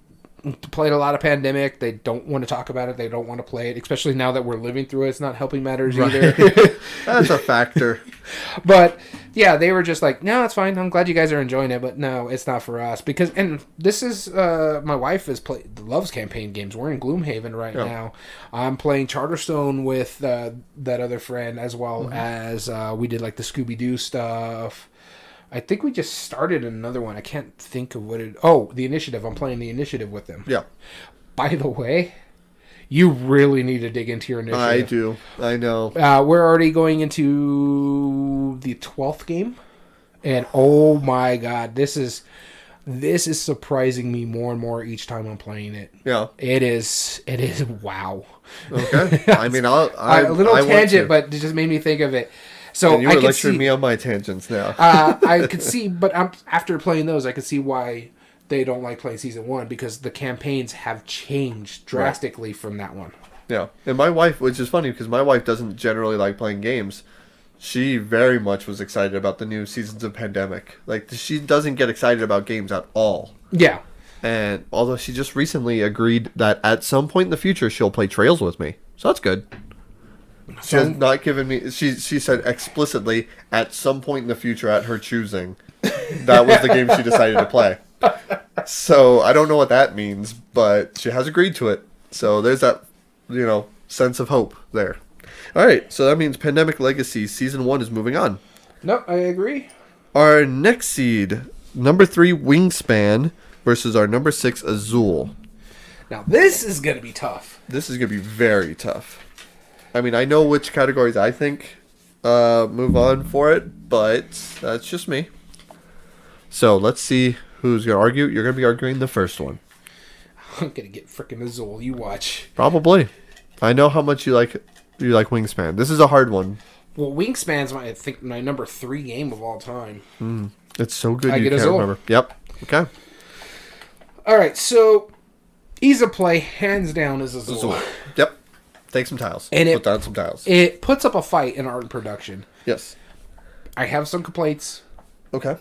played a lot of Pandemic. They don't want to talk about it. They don't want to play it, especially now that we're living through it. It's not helping matters either. That's a factor. But yeah, they were just like, no, it's fine. I'm glad you guys are enjoying it, but no, it's not for us. And this is my wife loves campaign games. We're in Gloomhaven right now. I'm playing Charterstone with that other friend as well as we did like the Scooby-Doo stuff. I think we just started another one. I can't think of what it... Oh, the Initiative. I'm playing the Initiative with them. Yeah. By the way, you really need to dig into your Initiative. I do. I know. We're already going into the 12th game. And oh my god, this is surprising me more and more each time I'm playing it. Yeah. It is wow. Okay. I mean, a little tangent, but it just made me think of it. So and you were lecturing me on my tangents now. I could see, but after playing those, I could see why they don't like playing Season 1 because the campaigns have changed drastically from that one. Yeah, and my wife, which is funny because my wife doesn't generally like playing games. She very much was excited about the new seasons of Pandemic. Like, she doesn't get excited about games at all. Yeah. And although she just recently agreed that at some point in the future she'll play Trails with me, so that's good. She has not given me... She said explicitly, at some point in the future, at her choosing, that was the game she decided to play. So, I don't know what that means, but she has agreed to it. So, there's that, sense of hope there. Alright, so that means Pandemic Legacy Season 1 is moving on. No, I agree. Our next seed, number 3, Wingspan, versus our number 6, Azul. Now, this is going to be tough. This is going to be very tough. I mean, I know which categories I think move on for it, but that's just me. So let's see who's going to argue. You're going to be arguing the first one. I'm going to get freaking Azul. You watch. Probably. I know how much you like Wingspan. This is a hard one. Well, Wingspan's my number 3 game of all time. It's so good I you get can't Azul. remember. Yep. Okay. All right, so ease of play, hands down, is Azul. Yep. Take some tiles. And put down some tiles. It puts up a fight in art and production. Yes. I have some complaints. Okay.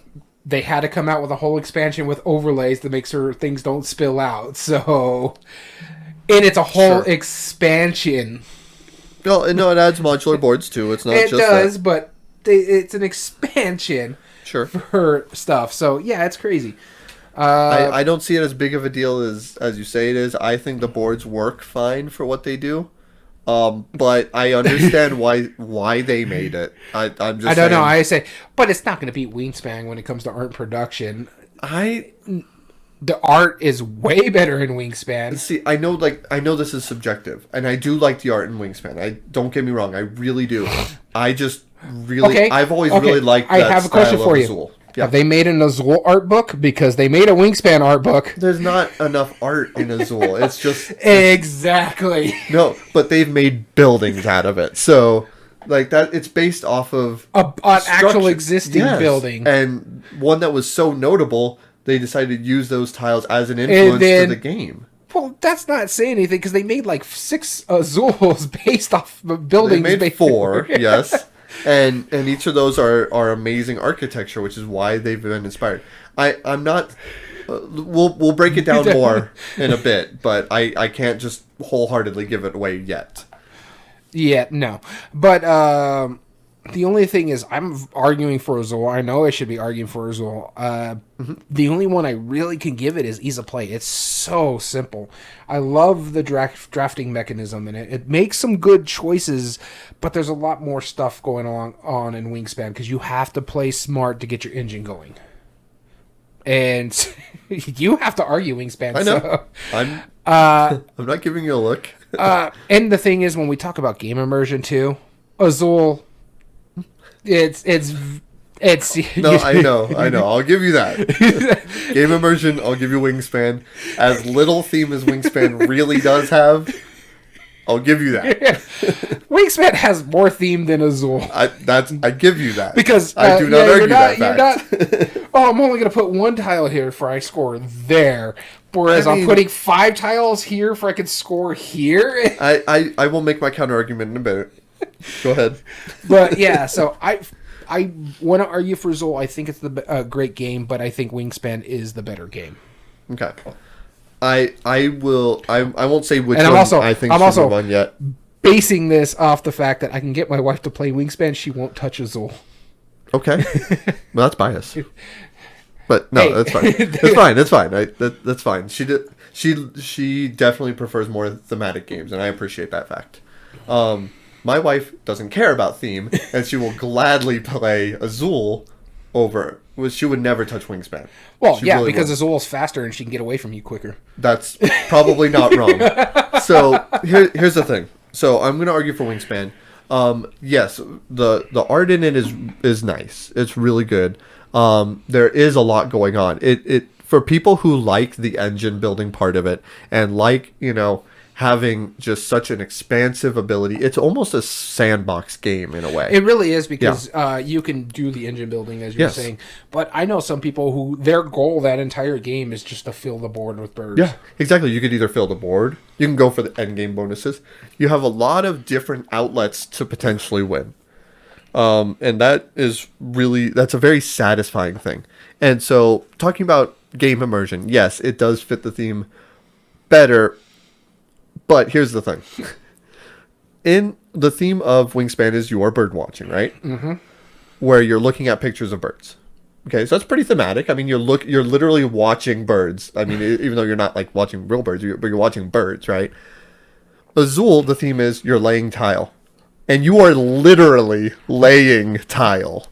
They had to come out with a whole expansion with overlays to make sure things don't spill out. So, and it's a whole expansion. No, it adds modular boards too. It's not it just does, that. But it's an expansion. Sure. For stuff. So yeah, it's crazy. I don't see it as big of a deal as you say it is. I think the boards work fine for what they do. But I understand why they made it. I don't know. I say, but it's not going to beat Wingspan when it comes to art production. The art is way better in Wingspan. See, I know this is subjective, and I do like the art in Wingspan. Don't get me wrong, I really do. I just really, Okay. I've always Okay. really liked I that have a question style for of you. Azul. Yeah. Have they made an Azul art book? Because they made a Wingspan art book. There's not enough art in Azul. It's just Exactly. no, but they've made buildings out of it. So like that, it's based off of An actual structure. existing Yes. building. And one that was so notable, they decided to use those tiles as an influence then- to the game. Well, that's not saying anything because they made like 6 Azuls based off of buildings. They made 4, yes. And each of those are amazing architecture, which is why they've been inspired. I'm not. We'll break it down more in a bit, but I can't just wholeheartedly give it away yet. Yeah, no. But the only thing is, I'm arguing for Azul. I know I should be arguing for Azul. The only one I really can give it is ease of play. It's so simple. I love the drafting mechanism in it. It makes some good choices, but there's a lot more stuff going on in Wingspan because you have to play smart to get your engine going. And you have to argue Wingspan. I know. So. I'm not giving you a look. And the thing is, when we talk about game immersion too, Azul, it's No, I know. I'll give you that. Game immersion, I'll give you Wingspan. As little theme as Wingspan really does have, I'll give you that. Wingspan has more theme than Azul. I give you that. Because I do not argue that fact. I'm only going to put 1 tile here for I score there. Whereas I'm putting 5 tiles here for I can score here. I will make my counter argument in a bit. Go ahead. But yeah, so I want to argue for Azul. I think it's a great game, but I think Wingspan is the better game. Okay. I won't say which And one I'm should move on yet. Basing this off the fact that I can get my wife to play Wingspan, she won't touch Azul. Okay. Well, that's bias. But no, Hey. that's fine. That's fine. That's fine. That's fine. She definitely prefers more thematic games, and I appreciate that fact. My wife doesn't care about theme, and she will gladly play Azul over. She would never touch Wingspan. Well, She yeah, really because wouldn't. Azul's faster and she can get away from you quicker. That's probably not wrong. So here's the thing. So I'm going to argue for Wingspan. Yes, the art in it is nice. It's really good. There is a lot going on. It for people who like the engine building part of it and like, having just such an expansive ability. It's almost a sandbox game in a way. It really is because you can do the engine building as you were Yes. saying. But I know some people who their goal that entire game is just to fill the board with birds. Yeah, exactly. You could either fill the board. You can go for the end game bonuses. You have a lot of different outlets to potentially win. And that's a very satisfying thing. And so talking about game immersion, yes, it does fit the theme better. But here's the thing. In the theme of Wingspan is your bird watching, right? Mm-hmm. Where you're looking at pictures of birds. Okay, so that's pretty thematic. I mean, you're literally watching birds. I mean, even though you're not like watching real birds, but you're watching birds, right? Azul, the theme is you're laying tile. And you are literally laying tile.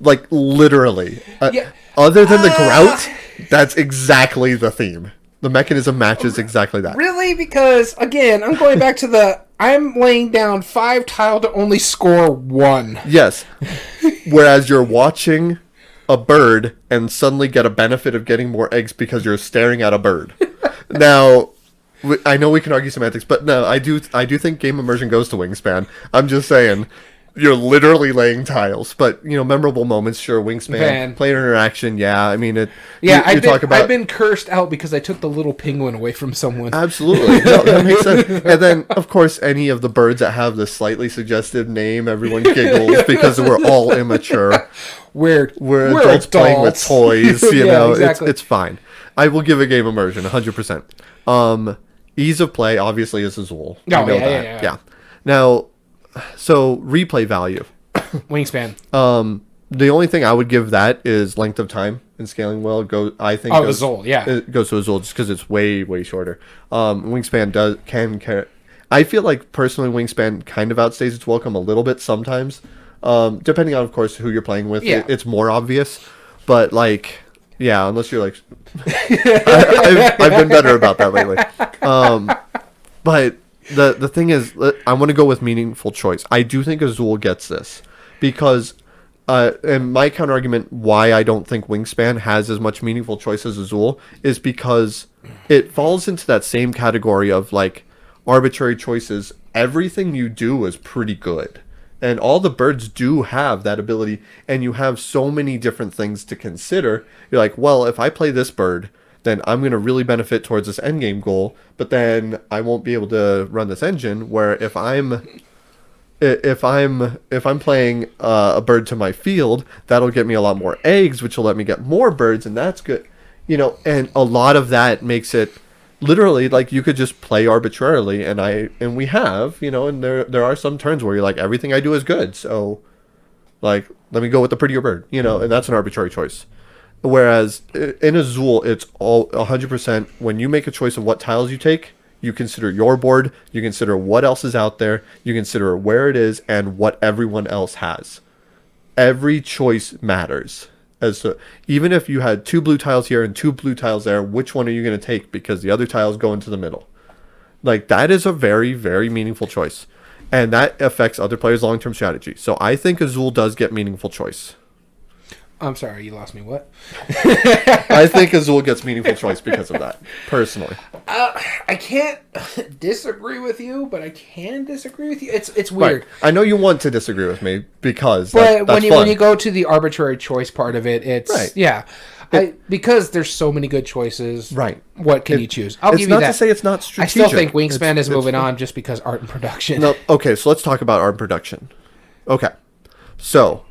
Like, literally. Yeah. Other than the grout, that's exactly the theme. The mechanism matches exactly that. Really? Because, again, I'm going back to I'm laying down 5 tile to only score 1. Yes. Whereas you're watching a bird and suddenly get a benefit of getting more eggs because you're staring at a bird. Now, I know we can argue semantics, but no, I do think game immersion goes to Wingspan. I'm just saying, you're literally laying tiles. But, memorable moments, sure, Wingspan, player interaction, yeah. I mean, Yeah, I've been cursed out because I took the little penguin away from someone. Absolutely. No, that makes sense. And then, of course, any of the birds that have the slightly suggestive name, everyone giggles because we're all immature. We're adults playing with toys, exactly. It's fine. I will give a game immersion, 100%. Ease of play, obviously, is Azul. Yeah. Now, so replay value. Wingspan. The only thing I would give that is length of time and scaling well. Azul, yeah. It goes to Azul just because it's way, way shorter. Wingspan can. I feel like personally Wingspan kind of outstays its welcome a little bit sometimes. Depending on, of course, who you're playing with, it's more obvious. But unless you're like, I've been better about that lately. But the thing is, I want to go with meaningful choice. I do think Azul gets this because and my counter argument why I don't think Wingspan has as much meaningful choice as Azul is because it falls into that same category of like arbitrary choices. Everything you do is pretty good, and all the birds do have that ability, and you have so many different things to consider. You're like, well, if I play this bird, then I'm going to really benefit towards this endgame goal, but then I won't be able to run this engine. Where if I'm playing a bird to my field, that'll get me a lot more eggs, which will let me get more birds, and that's good, and a lot of that makes it literally like you could just play arbitrarily, and we have, and there are some turns where you're like, everything I do is good, so like let me go with the prettier bird, and that's an arbitrary choice. Whereas in Azul, it's all 100% when you make a choice of what tiles you take. You consider your board, you consider what else is out there, you consider where it is, and what everyone else has. Every choice matters. Even if you had 2 blue tiles here and 2 blue tiles there, which one are you going to take? Because the other tiles go into the middle. Like, that is a very, very meaningful choice. And that affects other players' long-term strategy. So I think Azul does get meaningful choice. I'm sorry, you lost me. What? I think Azul gets meaningful choice because of that, personally. I can't disagree with you, but I can disagree with you. It's weird. Right. I know you want to disagree with me because but that's when you go to the arbitrary choice part of it, it's right. Yeah. Because there's so many good choices. Right. What can you choose? I'll give you that. It's not to say it's not strategic. I still think Wingspan is moving on just because art and production. No. Okay, so let's talk about art and production. Okay. So,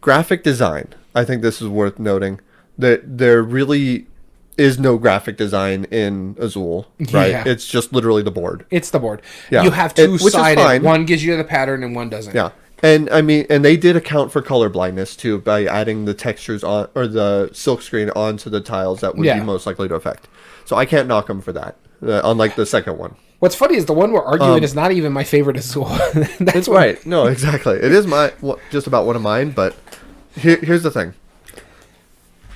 graphic design. I think this is worth noting that there really is no graphic design in Azul, right? Yeah. It's just literally the board. It's the board. Yeah. You have two-sided. One gives you the pattern and one doesn't. Yeah. And I mean, and they did account for color blindness too by adding the textures on or the silk screen onto the tiles that would be most likely to affect. So I can't knock them for that, unlike the second one. What's funny is the one we're arguing is not even my favorite Azul. That's right. No, exactly. It is just about one of mine, but here's the thing.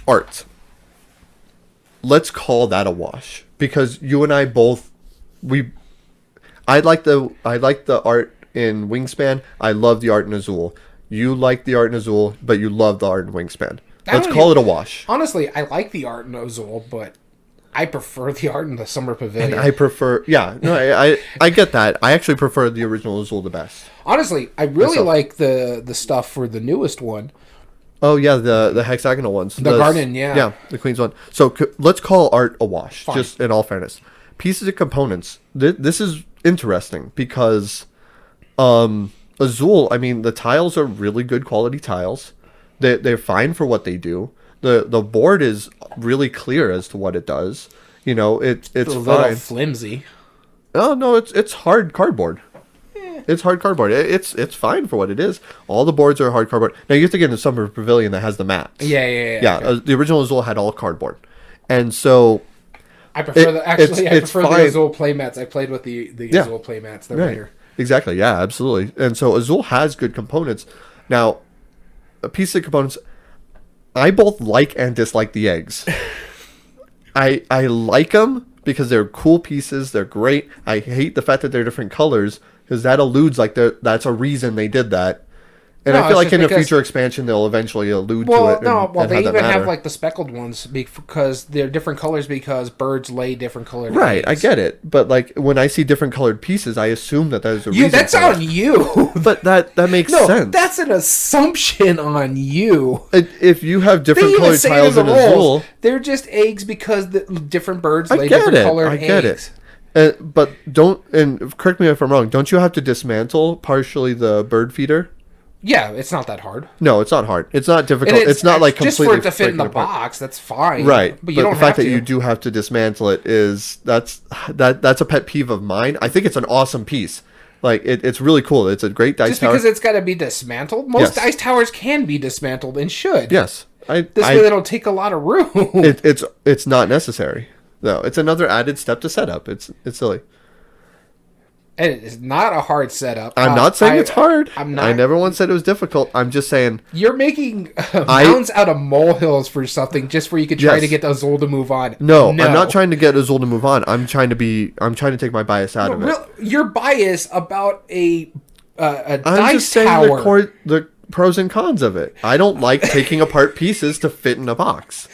Art. Let's call that a wash because you and I both I like the art in Wingspan. I love the art in Azul. You like the art in Azul, but you love the art in Wingspan. Let's call it a wash. Honestly, I like the art in Azul, but I prefer the art in the Summer Pavilion. And I prefer, I get that. I actually prefer the original Azul the best. Honestly, I really like the stuff for the newest one. Oh yeah, the hexagonal ones. The garden, yeah. Yeah, the Queen's one. So let's call art a wash, Fine. just in all fairness. Pieces and components. This is interesting because Azul, I mean, the tiles are really good quality tiles. They're fine for what they do. The board is really clear as to what it does. It's a fine. little flimsy. Oh no, it's hard cardboard. It's hard cardboard. It's fine for what it is. All the boards are hard cardboard. Now you have to get into Summer Pavilion that has the mats. Yeah. Okay. The original Azul had all cardboard, and so I prefer the Azul playmats. I played with the Yeah. Azul playmats. They're better. Exactly. Yeah, absolutely. And so Azul has good components. Now, a piece of components, I both like and dislike the eggs. I like them because they're cool pieces. They're great. I hate the fact that they're different colors because that alludes like that's a reason they did that. And I feel like in a future expansion they'll eventually allude to it. They even have like the speckled ones because they're different colors because birds lay different colored Right, eggs. I get it. But like when I see different colored pieces, I assume that there's a reason. That's on you. But that makes sense. No, that's an assumption on you. If you have different colored tiles in Azul, they're just eggs because the different birds lay different colored eggs. I get it. But correct me if I'm wrong, don't you have to dismantle partially the bird feeder? Yeah, it's not that hard. No, it's not hard. It's not difficult. It's not like completely just for it to fit in the box. That's fine. Right, but you don't the fact that you do have to dismantle it that's a pet peeve of mine. I think it's an awesome piece. Like it's really cool. It's a great dice tower. Just because it's got to be dismantled. Most dice towers can be dismantled and should. Yes, way they don't take a lot of room. It's not necessary. No, it's another added step to setup. It's silly. And it's not a hard setup. I'm not saying it's hard. I'm not. I never once said it was difficult. I'm just saying you're making mounds out of molehills for something just where you could try to get Azul to move on. No, I'm not trying to get Azul to move on. I'm trying to take my bias out of it. Your bias about a I'm dice just saying tower. pros and cons of it. I don't like taking apart pieces to fit in a box.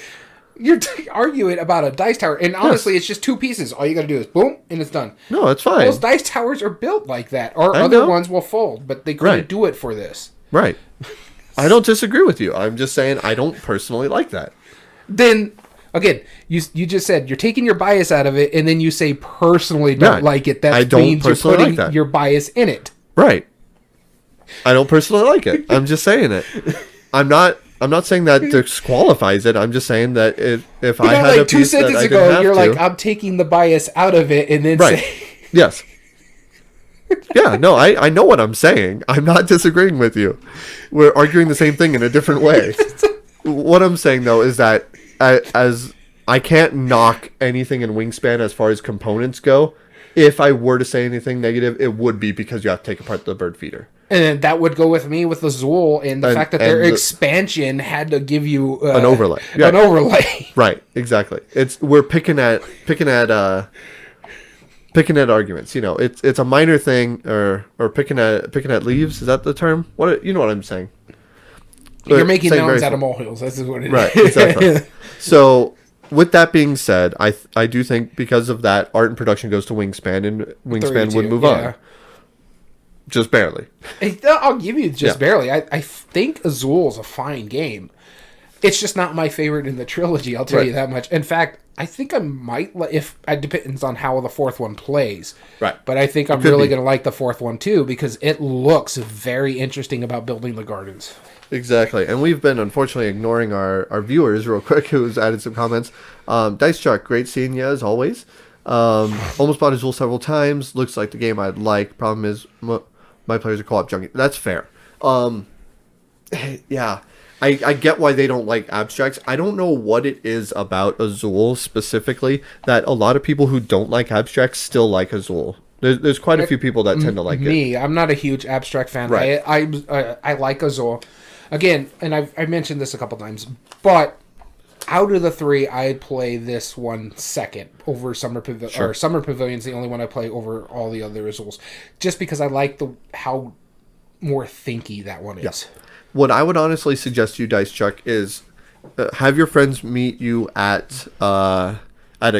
You're arguing about a dice tower, and honestly, it's just 2 pieces. All you got to do is boom, and it's done. No, it's fine. Those dice towers are built like that, or other ones will fold, but they couldn't do it for this. Right. I don't disagree with you. I'm just saying I don't personally like that. Then, again, you just said you're taking your bias out of it, and then you say personally don't like it. That means you're putting your bias in it. Right. I don't personally like it. I'm just saying it. I'm not saying that disqualifies it. I'm just saying that if I had like 2 sentences ago, you're like, I'm taking the bias out of it, and then say... Yes. Yeah, no, I know what I'm saying. I'm not disagreeing with you. We're arguing the same thing in a different way. What I'm saying, though, is that as I can't knock anything in Wingspan as far as components go. If I were to say anything negative, it would be because you have to take apart the bird feeder. And that would go with me with the Zool and the fact that their expansion had to give you an overlay. Yeah. An overlay. Right, exactly. We're picking at arguments. You know, it's a minor thing or picking at leaves. Is that the term? You know what I'm saying? You're making mountains out of molehills. That's what it is. Right, exactly. So, with that being said, I do think because of that, art and production goes to Wingspan, and Wingspan would move on. Just barely. I'll give you just barely. I think Azul is a fine game. It's just not my favorite in the trilogy, I'll tell you that much. In fact, I think I might, if it depends on how the 4th one plays. Right. But I think I'm really going to like the 4th one too, because it looks very interesting about building the gardens. Exactly. And we've been, unfortunately, ignoring our viewers real quick, who's added some comments. Dice Chuck, great seeing you as always. Almost bought Azul several times. Looks like the game I'd like. Problem is, my players are co-op junkie. That's fair. Yeah. I get why they don't like abstracts. I don't know what it is about Azul specifically that a lot of people who don't like abstracts still like Azul. There's quite a few people that tend to like it. I'm not a huge abstract fan. Right. I like Azul. Again, and I mentioned this a couple times, but out of the 3, I'd play this one second over Summer Pavilion. Sure. Or Summer Pavilion's the only one I play over all the other Azuls, just because I like how more thinky that one is. Yeah. What I would honestly suggest you, Dice Chuck, is have your friends meet you at a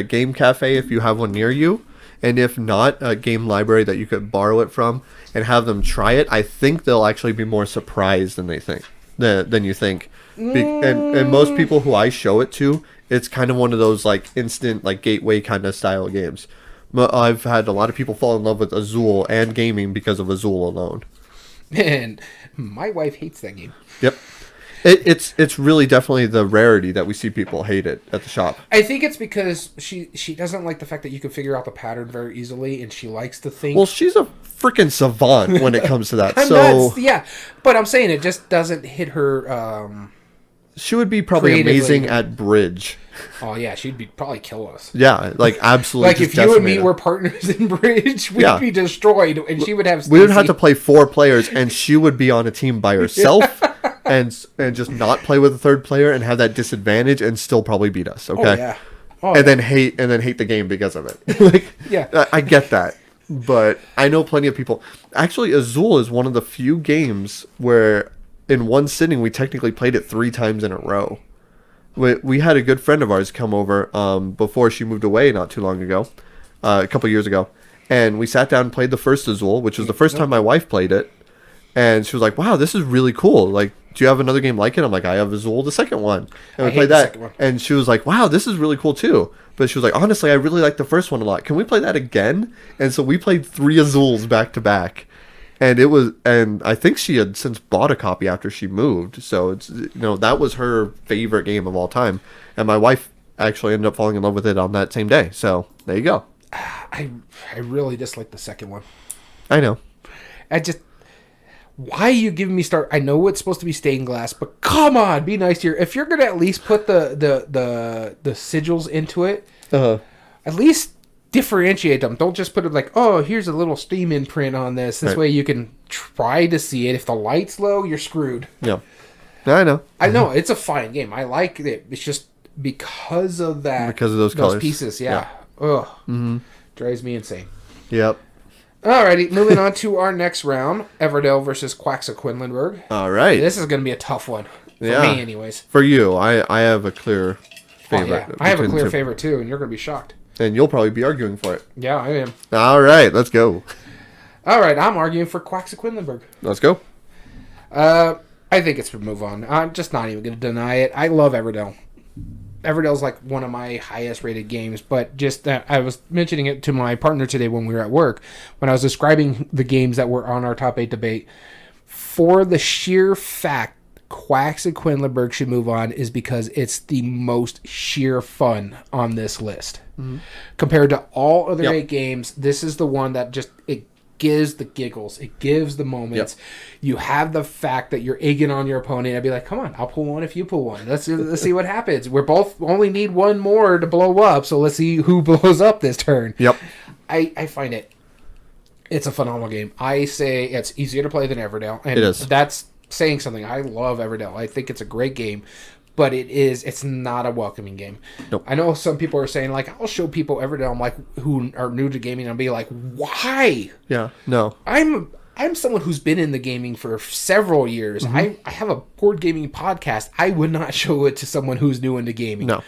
game cafe if you have one near you, and if not, a game library that you could borrow it from, and have them try it. I think they'll actually be more surprised than you think. And most people who I show it to, it's kind of one of those like instant like gateway kind of style games. I've had a lot of people fall in love with Azul and gaming because of Azul alone. And my wife hates that game. Yep. It's really definitely the rarity that we see people hate it at the shop. I think it's because she doesn't like the fact that you can figure out the pattern very easily, and she likes to think. Well, she's a freaking savant when it comes to that. Yeah, but I'm saying it just doesn't hit her. She would be probably amazing at bridge. Oh yeah, she'd probably kill us. Yeah, like absolutely. Like if you and me were partners in bridge, we'd be destroyed, and she would have. Stacey. We would have to play 4 players, and she would be on a team by herself, and just not play with a 3rd player, and have that disadvantage, and still probably beat us. Okay. Oh yeah. Then hate the game because of it. Like, yeah, I get that, but I know plenty of people. Actually, Azul is one of the few games where, in one sitting, we technically played it 3 times in a row. We had a good friend of ours come over before she moved away not too long ago, a couple years ago, and we sat down and played the first Azul, which was the first time my wife played it, and she was like, "Wow, this is really cool. Like, do you have another game like it?" I'm like, "I have Azul, the second one," and we played that, and she was like, "Wow, this is really cool too." But she was like, "Honestly, I really like the first one a lot. Can we play that again?" And so we played 3 Azuls back to back. And I think she had since bought a copy after she moved. So it's, that was her favorite game of all time. And my wife actually ended up falling in love with it on that same day. So there you go. I really dislike the second one. I know. Why are you giving me start? I know it's supposed to be stained glass, but come on, be nice here. If you're gonna at least put the sigils into it, at least differentiate them. Don't just put it like, oh, here's a little steam imprint on this. This way you can try to see it. If the light's low, you're screwed. Yeah. I know. I know. It's a fine game. I like it. It's just because of that. Because of those colors. Pieces, yeah. Ugh. Mm-hmm. Drives me insane. Yep. Alrighty, moving on to our next round. Everdell versus Quacks of Quedlinburg. All right. This is going to be a tough one. For Yeah. me, anyways. For you, I have a clear favorite. I have a between clear two. favorite, too, and you're going to be shocked. And you'll probably be arguing for it. Yeah, I am. All right, let's go. Alright, I'm arguing for Quacks of Quedlinburg. Let's go. I think it's a move on. I'm just not even going to deny it. I love Everdell. Everdell's like one of my highest rated games, but just that I was mentioning it to my partner today when we were at work, when I was describing the games that were on our top 8 debate. For the sheer fact Quacks and Quedlinburg should move on is because it's the most sheer fun on this list. Mm-hmm. Compared to all other 8 games, this is the one that just it gives the giggles. It gives the moments. Yep. You have the fact that you're egging on your opponent. I'd be like, come on, I'll pull one if you pull one. Let's see what happens. We're both only need one more to blow up, so let's see who blows up this turn. Yep. I find it's a phenomenal game. I say it's easier to play than Everdell. And it is. That's saying something. I love Everdell. I think it's a great game. But it's not a welcoming game. Nope. I know some people are saying, like, I'll show people Everdell, I'm like, who are new to gaming, and I'll be like, why? Yeah, no. I'm someone who's been in the gaming for several years. Mm-hmm. I have a board gaming podcast. I would not show it to someone who's new into gaming. No.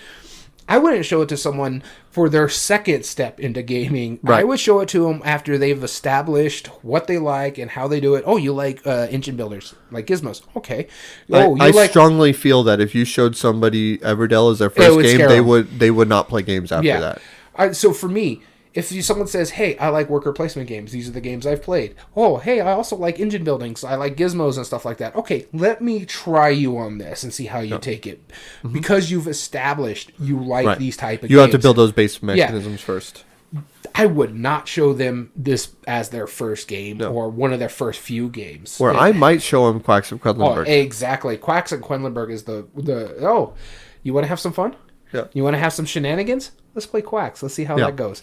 I wouldn't show it to someone for their second step into gaming. Right. I would show it to them after they've established what they like and how they do it. Oh, you like engine builders, like gizmos. Okay. Oh, I strongly feel that if you showed somebody Everdell as their first game, they would not play games after that. So for me, if someone says, hey, I like worker placement games, these are the games I've played. Oh, hey, I also like engine buildings. I like gizmos and stuff like that. Okay, let me try you on this and see how you take it. Mm-hmm. Because you've established you like these type of games. You have to build those base mechanisms first. I would not show them this as their first game or one of their first few games. Or I might show them Quacks of Quedlinburg. Oh, exactly. Quacks of Quedlinburg is you want to have some fun? Yeah. You want to have some shenanigans? Let's play Quacks. Let's see how that goes.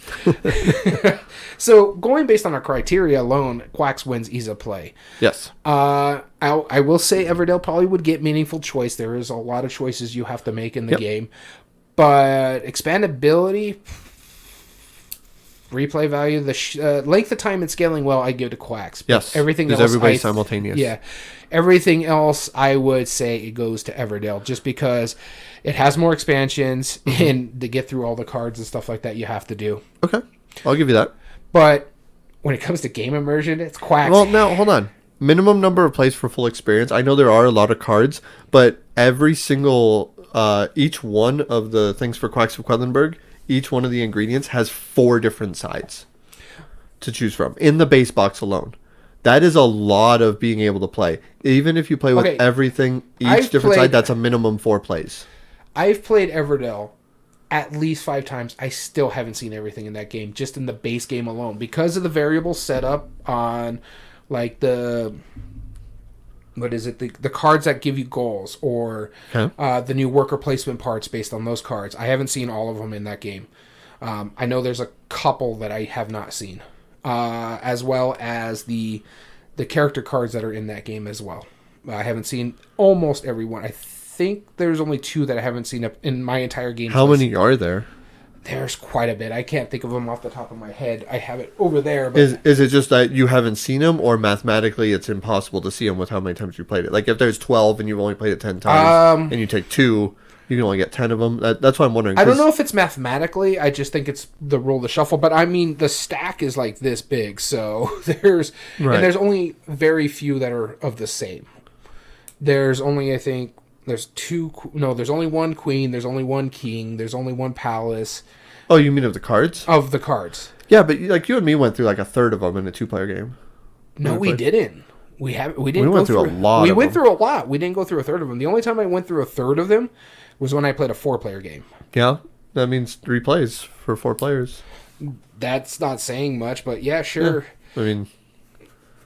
So, going based on our criteria alone, Quacks wins ease of play. Yes. I will say Everdell probably would get meaningful choice. There is a lot of choices you have to make in the game. But expandability, replay value, the length of time and scaling well, I give to Quacks. But yes. Everything else, everybody's simultaneous. Yeah. Everything else, I would say it goes to Everdell just because it has more expansions and to get through all the cards and stuff like that you have to do. Okay. I'll give you that. But when it comes to game immersion, it's Quacks. Well, now, hold on. Minimum number of plays for full experience. I know there are a lot of cards, but every single, each one of the things for Quacks of Quedlinburg, each one of the ingredients has 4 different sides to choose from in the base box alone. That is a lot of being able to play. Even if you play with everything, each different side, that's a minimum 4 plays. I've played Everdell at least 5 times. I still haven't seen everything in that game, just in the base game alone. Because of the variable setup on, like, the cards that give you goals, or the new worker placement parts based on those cards. I haven't seen all of them in that game. I know there's a couple that I have not seen. As well as the character cards that are in that game as well. I haven't seen almost every one. I think there's only 2 that I haven't seen in my entire game. How many are there? There's quite a bit. I can't think of them off the top of my head. I have it over there. But is it just that you haven't seen them, or mathematically it's impossible to see them with how many times you played it? Like if there's 12 and you've only played it 10 times, and you take 2... You can only get 10 of them. That's what I'm wondering. I don't know if it's mathematically. I just think it's the rule of the shuffle. But I mean, the stack is like this big, so there's only very few that are of the same. There's only, I think, there's only 1 queen. There's only 1 king. There's only 1 palace. Oh, you mean of the cards? Of the cards. Yeah, but like you and me went through like a third of them in a 2-player game. No, we didn't. We went through a lot. We went through a lot. We didn't go through a third of them. The only time I went through a third of them was when I played a 4-player game. Yeah, that means 3 plays for 4 players. That's not saying much, but yeah, sure. Yeah. I mean,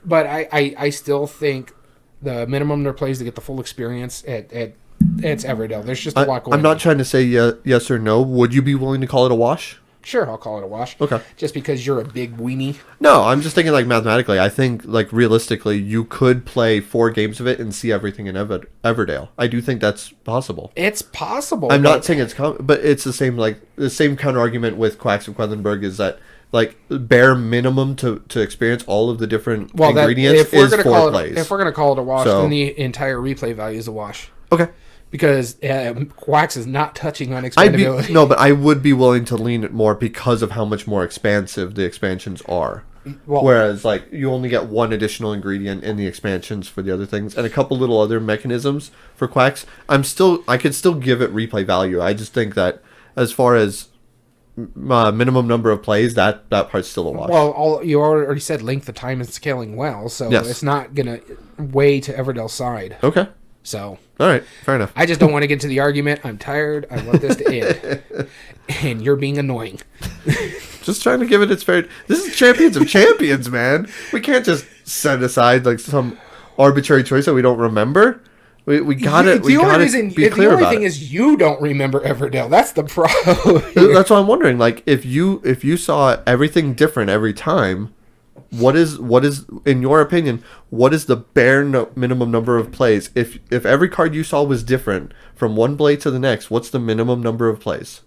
but I still think the minimum number of plays to get the full experience it's Everdell. There's just a lot going on. I'm not trying to say yes or no. Would you be willing to call it a wash? Sure, I'll call it a wash. Okay. Just because you're a big weenie. No, I'm just thinking like mathematically. I think like realistically, you could play 4 games of it and see everything in Everdell. I do think that's possible. It's possible. I'm not saying it's but it's the same counter argument with Quacks of Quedlinburg is that like bare minimum to experience all of the different Well, ingredients is 4 plays. If we're gonna call it a wash, So- then the entire replay value is a wash. Okay. Because Quacks is not touching on expandability. But I would be willing to lean it more because of how much more expansive the expansions are. Well, Whereas, like, you only get one additional ingredient in the expansions for the other things, and a couple little other mechanisms for Quacks. I could still give it replay value. I just think that as far as minimum number of plays, that part's still a wash. Well, you already said length of time is scaling well, so Yes. it's not gonna weigh to Everdell's side. Okay. So, All right. Fair enough. I just don't want to get into the argument. I'm tired. I want this to end, and you're being annoying. Just trying to give it its fair. This is Champions of Champions, man. We can't just set aside like some arbitrary choice that we don't remember. We got it. The only about thing it. is you don't remember Everdell. That's the problem. That's what I'm wondering. Like, if you saw everything different every time, what is in your opinion? What is the bare minimum number of plays? If every card you saw was different from one blade to the next, what's the minimum number of plays?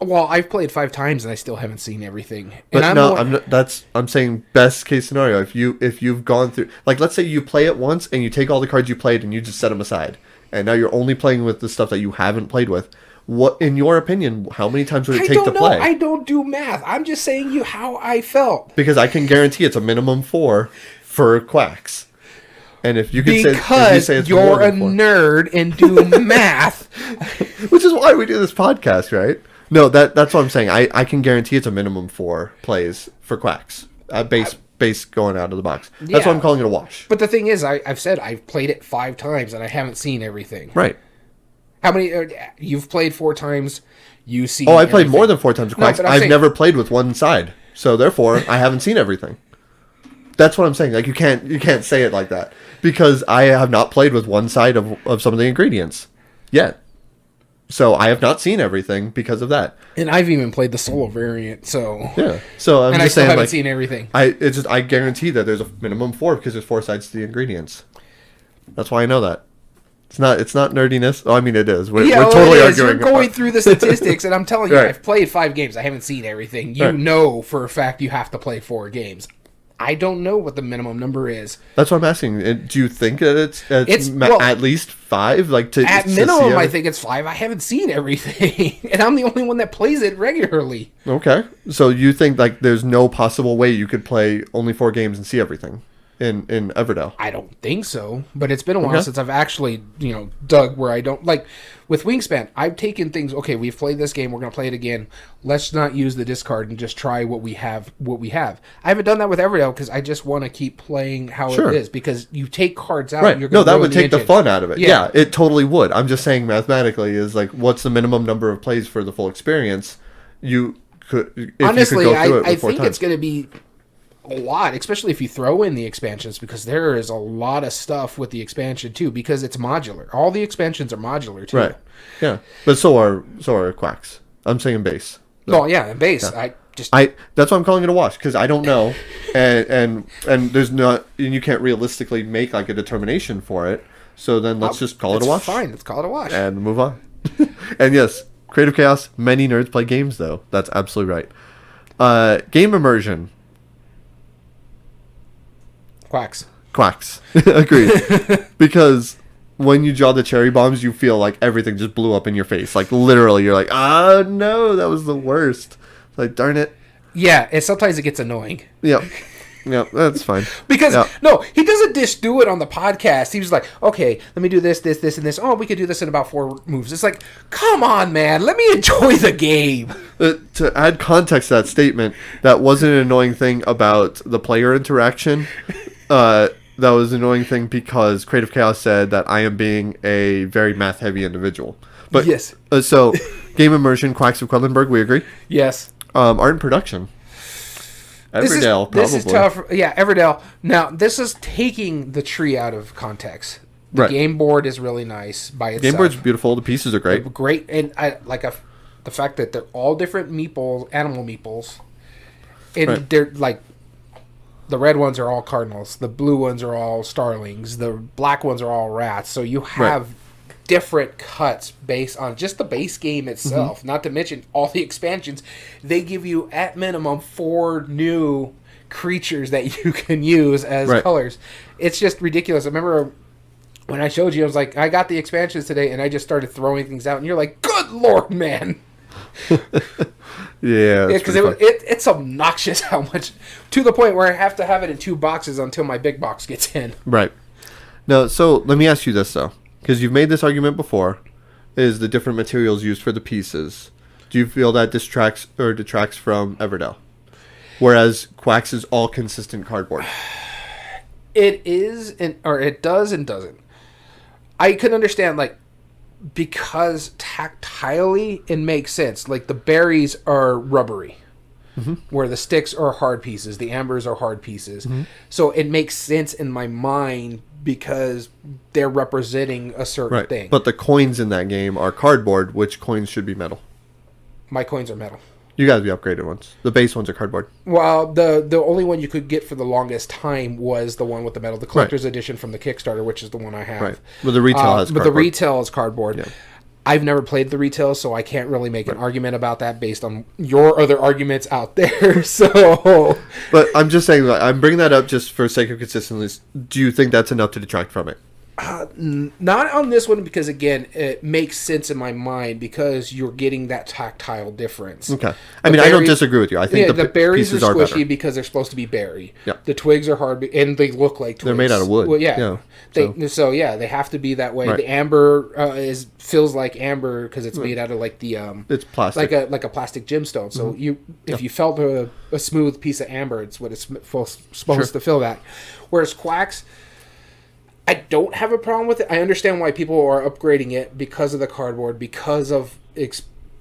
Well, I've played 5 times and I still haven't seen everything. But And I'm saying best case scenario. If you've gone through, like, let's say you play it once and you take all the cards you played and you just set them aside, and now you're only playing with the stuff that you haven't played with. What, in your opinion, how many times would it take to play? I don't do math. I'm just saying you how I felt. Because I can guarantee it's a minimum 4 for Quacks. And if you can say it's you're more a than 4. nerd and do math, Which is why we do this podcast, right? No, that's what I'm saying. I can guarantee it's a minimum 4 plays for Quacks. Base going out of the box. That's why I'm calling it a wash. But the thing is, I've said I've played it 5 times and I haven't seen everything. Right. How many? You've played 4 times. You see? Oh, I played more than 4 times with Quacks. but I've never played with one side, so therefore I haven't seen everything. That's what I'm saying. Like, you can't say it like that because I have not played with one side of some of the ingredients yet. So I have not seen everything because of that. And I've even played the solo variant, so yeah. So I'm and just I still saying, haven't like, seen everything. I guarantee that there's a minimum 4 because there's 4 sides to the ingredients. That's why I know that. It's not nerdiness. Oh, I mean, it is. We're totally arguing. You're going through the statistics, and I'm telling you, Right. I've played 5 games. I haven't seen everything. You Right. know for a fact you have to play 4 games. I don't know what the minimum number is. That's what I'm asking. Do you think that it's at least 5? Like, At to minimum, see I think it's 5. I haven't seen everything, and I'm the only one that plays it regularly. Okay. So you think, like, there's no possible way you could play only 4 games and see everything in Everdell? I don't think so, but it's been a while Okay. since I've actually, dug where I don't like with Wingspan. I've taken things. Okay, we've played this game. We're gonna play it again. Let's not use the discard and just try what we have. I haven't done that with Everdell because I just want to keep playing how Sure. it is. Because you take cards out, Right. and you're No, gonna that would take the engine. fun out of it. Yeah. Yeah, it totally would. I'm just saying mathematically is like, what's the minimum number of plays for the full experience? You could Honestly, you could go through it I with 4 think times. it's going to be a lot, especially if you throw in the expansions, because there is a lot of stuff with the expansion too, because it's modular. All the expansions are modular too. Right. Yeah, but so are Quacks. I'm saying base. Well, yeah, and base. Yeah. That's why I'm calling it a wash because I don't know, and there's not, and you can't realistically make like a determination for it. So then let's just call it a wash. Fine, let's call it a wash and move on. And yes, Creative Chaos. Many nerds play games though. That's absolutely right. Game immersion. Quacks. Agreed. Because when you draw the cherry bombs, you feel like everything just blew up in your face. Like, literally, you're like, oh no, that was the worst. It's like, darn it. Yeah, and sometimes it gets annoying. Yep. Yep, that's fine. Because, no, he doesn't just do it on the podcast. He was like, okay, let me do this, and this. Oh, we could do this in about 4 moves. It's like, come on, man. Let me enjoy the game. To add context to that statement, that wasn't an annoying thing about the player interaction. That was an annoying thing because Creative Chaos said that I am being a very math-heavy individual. But yes. So, game immersion, Quacks of Quedlinburg, we agree? Yes. Art and production. Everdell, probably. This is tough. Yeah, Everdell. Now, this is taking the tree out of context. The game board is really nice by itself. Game board's beautiful. The pieces are great. Great, and I like the fact that they're all different meeples, animal meeples, and they're like the red ones are all cardinals, the blue ones are all starlings, the black ones are all rats. So you have different cuts based on just the base game itself. Not to mention all the expansions. They give you at minimum 4 new creatures that you can use as colors. It's just ridiculous. I remember when I showed you, I was like, I got the expansions today, and I just started throwing things out, and you're like, good Lord, man. Yeah, because it's obnoxious how much, to the point where I have to have it in 2 boxes until my big box gets in. Right. Now, so let me ask you this, though, because you've made this argument before, is the different materials used for the pieces. Do you feel that detracts from Everdell? Whereas Quacks is all consistent cardboard. It is, or it does and doesn't. I could understand, like, because tactilely it makes sense. Like, the berries are rubbery, where the sticks are hard pieces, the ambers are hard pieces. So it makes sense in my mind because they're representing a certain thing. But the coins in that game are cardboard, which coins should be metal. My coins are metal. You got the upgraded ones. The base ones are cardboard. Well, the only one you could get for the longest time was the one with the metal, the collector's edition from the Kickstarter, which is the one I have. Right. But the retail has cardboard. But the retail is cardboard. Yeah. I've never played the retail, so I can't really make an Right. argument about that based on your other arguments out there. So, But I'm just saying, I'm bringing that up just for sake of consistency. Do you think that's enough to detract from it? not on this one because, again, it makes sense in my mind because you're getting that tactile difference. Okay. I mean, I don't disagree with you. I think the berries are pieces squishy better. because they're supposed to be berry. Yeah. The twigs are hard and they look like twigs. They're made out of wood. Well, yeah. Yeah. So yeah, they have to be that way. Right. The amber feels like amber because it's made out of like the It's plastic. like a plastic gemstone. So if you felt a smooth piece of amber, it's what it's supposed to feel that. Whereas Quacks, I don't have a problem with it. I understand why people are upgrading it because of the cardboard, because of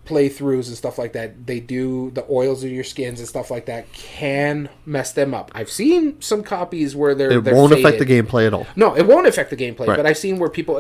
playthroughs and stuff like that. They do the oils of your skins and stuff like that can mess them up. I've seen some copies where they're won't faded. affect the gameplay at all. No, it won't affect the gameplay. Right. But I've seen where people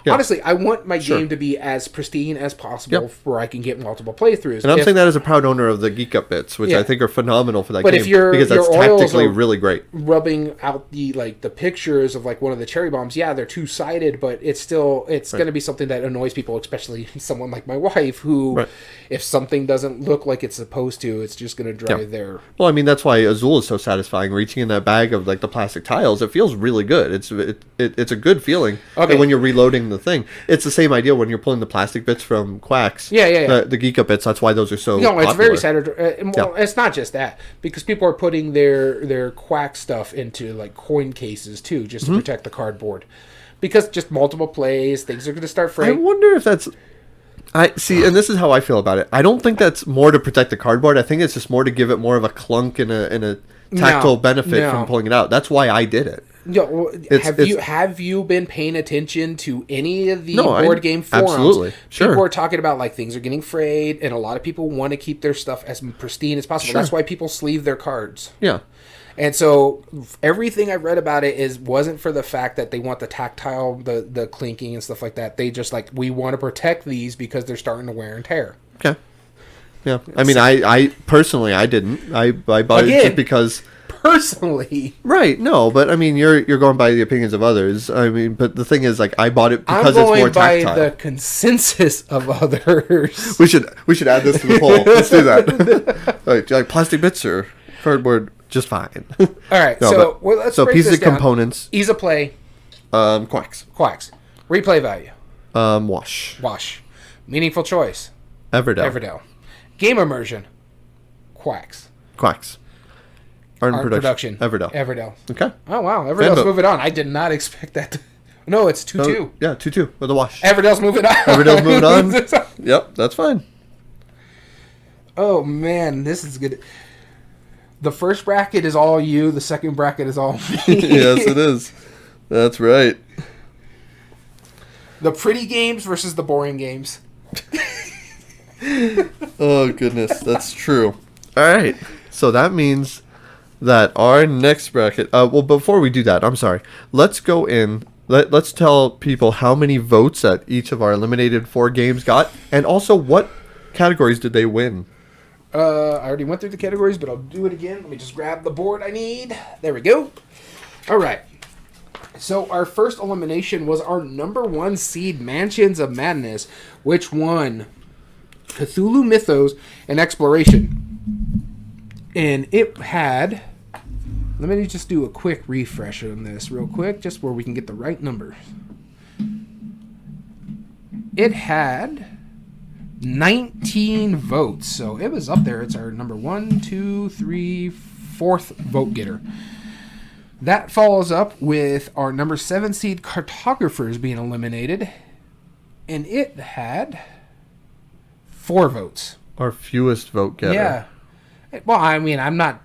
honestly, I want my game to be as pristine as possible where I can get multiple playthroughs. And I'm saying that as a proud owner of the Geek Up bits, which I think are phenomenal for that but game. if your because that's oils tactically are really great. rubbing out the pictures of like one of the cherry bombs, they're two-sided, but it's going to be something that annoys people, especially someone like my wife who if something doesn't look like it's supposed to, it's just going to drive their... Well, I mean, that's why Azul is so satisfying. Reaching in that bag of like the plastic tiles, it feels really good. It's a good feeling. Okay. And when you're reloading the thing, it's the same idea when you're pulling the plastic bits from Quacks. Yeah. The Geek Up bits, that's why those are so No, it's popular. very satisfying. Well, it's not just that, because people are putting their Quack stuff into like coin cases too, just to protect the cardboard. Because just multiple plays, things are going to start I fraying. wonder if that's... I see, and this is how I feel about it. I don't think that's more to protect the cardboard. I think it's just more to give it more of a clunk and a tactile benefit from pulling it out. That's why I did it. Well, have you been paying attention to any of the board game forums? Absolutely, sure. People are talking about like things are getting frayed, and a lot of people want to keep their stuff as pristine as possible. Sure. That's why people sleeve their cards. Yeah. And so everything I read about it wasn't for the fact that they want the tactile, the clinking and stuff like that. They just we want to protect these because they're starting to wear and tear. Okay. Yeah. I mean, I personally, I didn't. I bought it just because... Personally, right? No, but I mean, you're going by the opinions of others. I mean, but the thing is, like, I bought it because it's more tactile. I'm going by the consensus of others. We should add this to the poll. Let's do that. Like plastic bits or cardboard, just fine. All right. No, let's break pieces this of down. Components. Ease of play. Quacks. Replay value. Wash. Meaningful choice. Everdell. Game immersion. Quacks. Art production. Everdell. Okay. Oh, wow. Everdell's moving on. I did not expect that. No, it's 2-2. Yeah, 2-2 with a wash. Everdell's moving on. Yep, that's fine. Oh, man. This is good. The first bracket is all you. The second bracket is all me. Yes, it is. That's right. The pretty games versus the boring games. Oh, goodness. That's true. All right. So that means that our next bracket... well, before we do that, I'm sorry. Let's go in. Let's tell people how many votes that each of our eliminated 4 games got. And also, what categories did they win? I already went through the categories, but I'll do it again. Let me just grab the board I need. There we go. All right. So our first elimination was our number 1 seed, Mansions of Madness, which won Cthulhu Mythos and Exploration. And it had... Let me just do a quick refresh on this real quick, just where we can get the right numbers. It had 19 votes, so it was up there. It's our number 1, 2, 3, 4th vote getter. That follows up with our number 7 seed Cartographers being eliminated, and it had 4 votes. Our fewest vote getter. Yeah. Well, I mean, I'm not...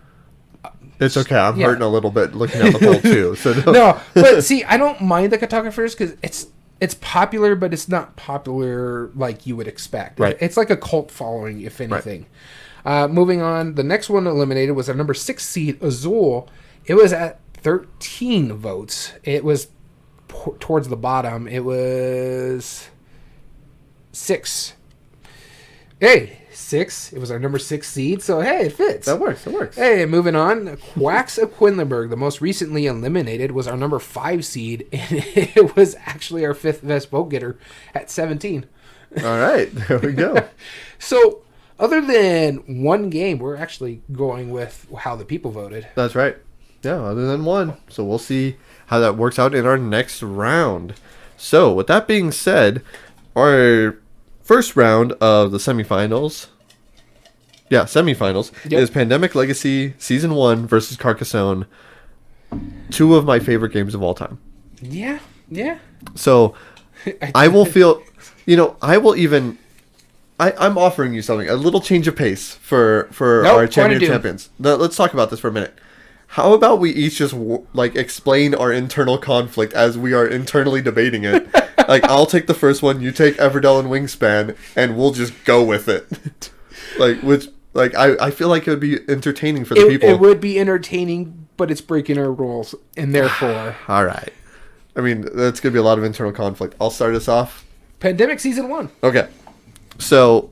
It's okay. I'm hurting a little bit looking at the poll too. So no, but see, I don't mind the Cartographers because it's popular, but it's not popular like you would expect. Right. It's like a cult following, if anything. Right. Moving on, the next one eliminated was our number 6 seed Azul. It was at 13 votes. It was towards the bottom. It was 6. Hey, 6. It was our number 6 seed, so hey, it fits. That works. Hey, moving on. Quacks of Quedlinburg, the most recently eliminated, was our number 5 seed, and it was actually our 5th best vote getter at 17. All right, there we go. So, other than one game, we're actually going with how the people voted. That's right. Yeah, other than one. So we'll see how that works out in our next round. So, with that being said, our first round of the semifinals... Yeah, semifinals is Pandemic Legacy Season 1 versus Carcassonne. 2 of my favorite games of all time. Yeah. So, I will feel... I will even... I'm offering you something. A little change of pace for our champions. Let's talk about this for a minute. How about we each just, explain our internal conflict as we are internally debating it? I'll take the first one, you take Everdell and Wingspan, and we'll just go with it. I feel like it would be entertaining for the people. It would be entertaining, but it's breaking our rules, and therefore... All right. I mean, that's going to be a lot of internal conflict. I'll start us off. Pandemic Season 1. Okay. So,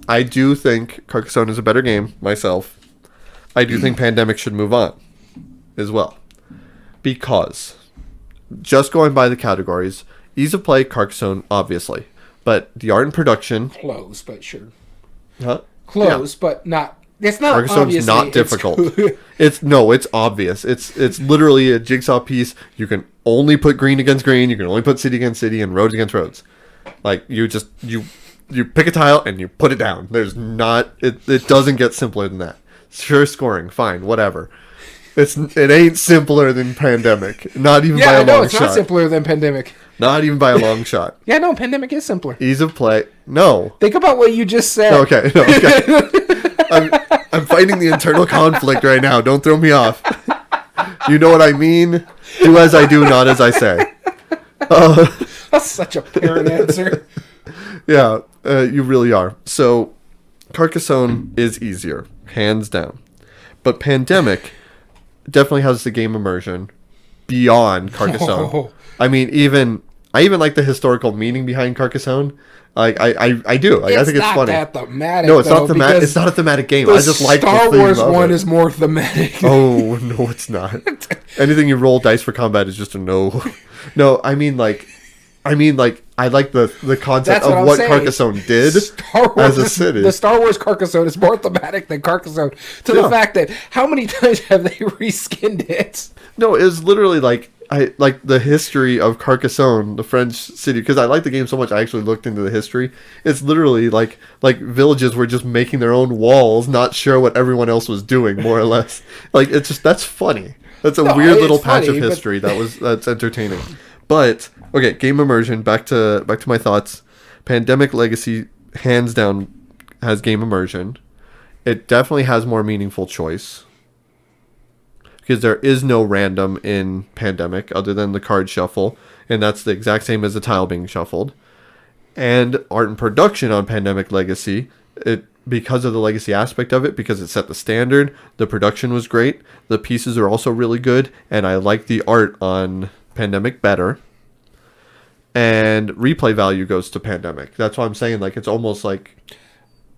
I do think Carcassonne is a better game, myself. I do think Pandemic should move on as well. Because, just going by the categories, ease of play, Carcassonne, obviously. But the art and production... Close, but sure. Huh? Close, but not... It's not Carcassonne's not difficult. It's obvious. It's literally a jigsaw piece. You can only put green against green. You can only put city against city and roads against roads. You pick a tile and you put it down. There's not... It doesn't get simpler than that. Sure, scoring, fine, whatever. It ain't simpler than Pandemic. Not even by a long shot. Yeah, it's not simpler than Pandemic. Not even by a long shot. Yeah, no, Pandemic is simpler. Ease of play. No. Think about what you just said. Okay. I'm fighting the internal conflict right now. Don't throw me off. You know what I mean? Do as I do, not as I say. That's such a parent answer. Yeah, you really are. So, Carcassonne is easier, hands down. But Pandemic definitely has the game immersion beyond Carcassonne. Oh. I mean, I even like the historical meaning behind Carcassonne. I do. I think it's funny. It's not that thematic. No, it's not thematic. It's not a thematic game. I just like the Star Wars one is more thematic. Oh no, it's not. Anything you roll dice for combat is just a no. No, I mean like I like the concept of what Carcassone did as a city. The Star Wars Carcassonne is more thematic than Carcassonne the fact that how many times have they reskinned it? No, it was literally like the history of Carcassonne, the French city, because I like the game so much I actually looked into the history. It's literally like villages were just making their own walls, not sure what everyone else was doing, more or less. It's just, that's funny. That's a weird little patch of history that's entertaining. But okay, game immersion, back to my thoughts. Pandemic Legacy hands down has game immersion. It definitely has more meaningful choice. Because there is no random in Pandemic other than the card shuffle, and that's the exact same as the tile being shuffled. And art and production on Pandemic Legacy, because of the legacy aspect of it, because it set the standard, the production was great, the pieces are also really good, and I like the art on Pandemic better. And replay value goes to Pandemic. That's why I'm saying it's almost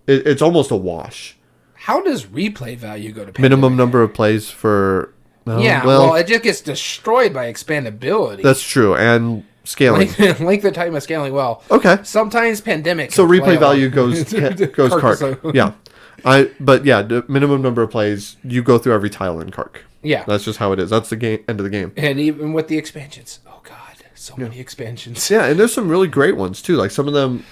it's almost a wash. How does replay value go to Pandemic? Minimum number of plays for Well, it just gets destroyed by expandability. That's true, and scaling. Length of time of scaling. Well, okay. Sometimes pandemic. So replay value goes Kark. Yeah. The minimum number of plays, you go through every tile in Kark. Yeah. That's just how it is. That's the end of the game. And even with the expansions. Oh god, so many expansions. Yeah, and there's some really great ones too. Like some of them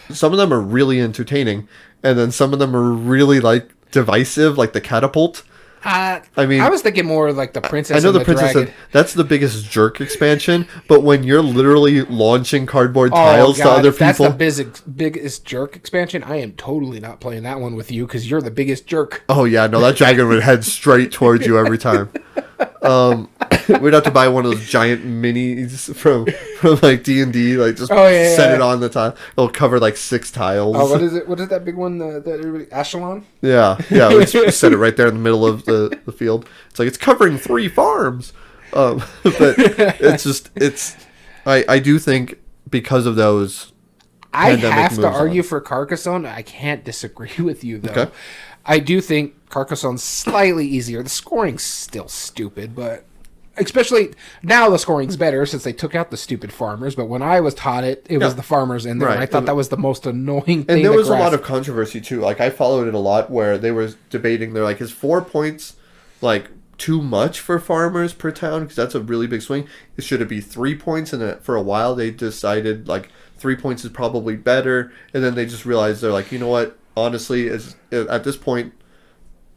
are really entertaining, and then some of them are really like divisive, like the catapult. I was thinking more like the princess. I know and the princess. dragon. That's the biggest jerk expansion. But when you're literally launching cardboard tiles to other people, that's the biggest jerk expansion. I am totally not playing that one with you because you're the biggest jerk. Oh yeah, no, that dragon would head straight towards you every time. We'd have to buy one of those giant minis from like D&D, like just set it on the tile. It'll cover like 6 tiles. Oh, what is it? What is that big one? The Echelon? Yeah. We just set it right there in the middle of the field. It's like it's covering 3 farms. But I do think because of those. I have to argue for Carcassonne. I can't disagree with you though. Okay. I do think Carcassonne's slightly easier. The scoring's still stupid, but especially now the scoring's better since they took out the stupid farmers. But when I was taught it was the farmers in there. Right. And I thought that was the most annoying thing. And there was a lot of controversy too. Like I followed it a lot where they were debating. They're like, is 4 points like too much for farmers per town? Because that's a really big swing. Should it be 3 points? And then for a while they decided like 3 points is probably better. And then they just realized they're like, you know what? Honestly, at this point,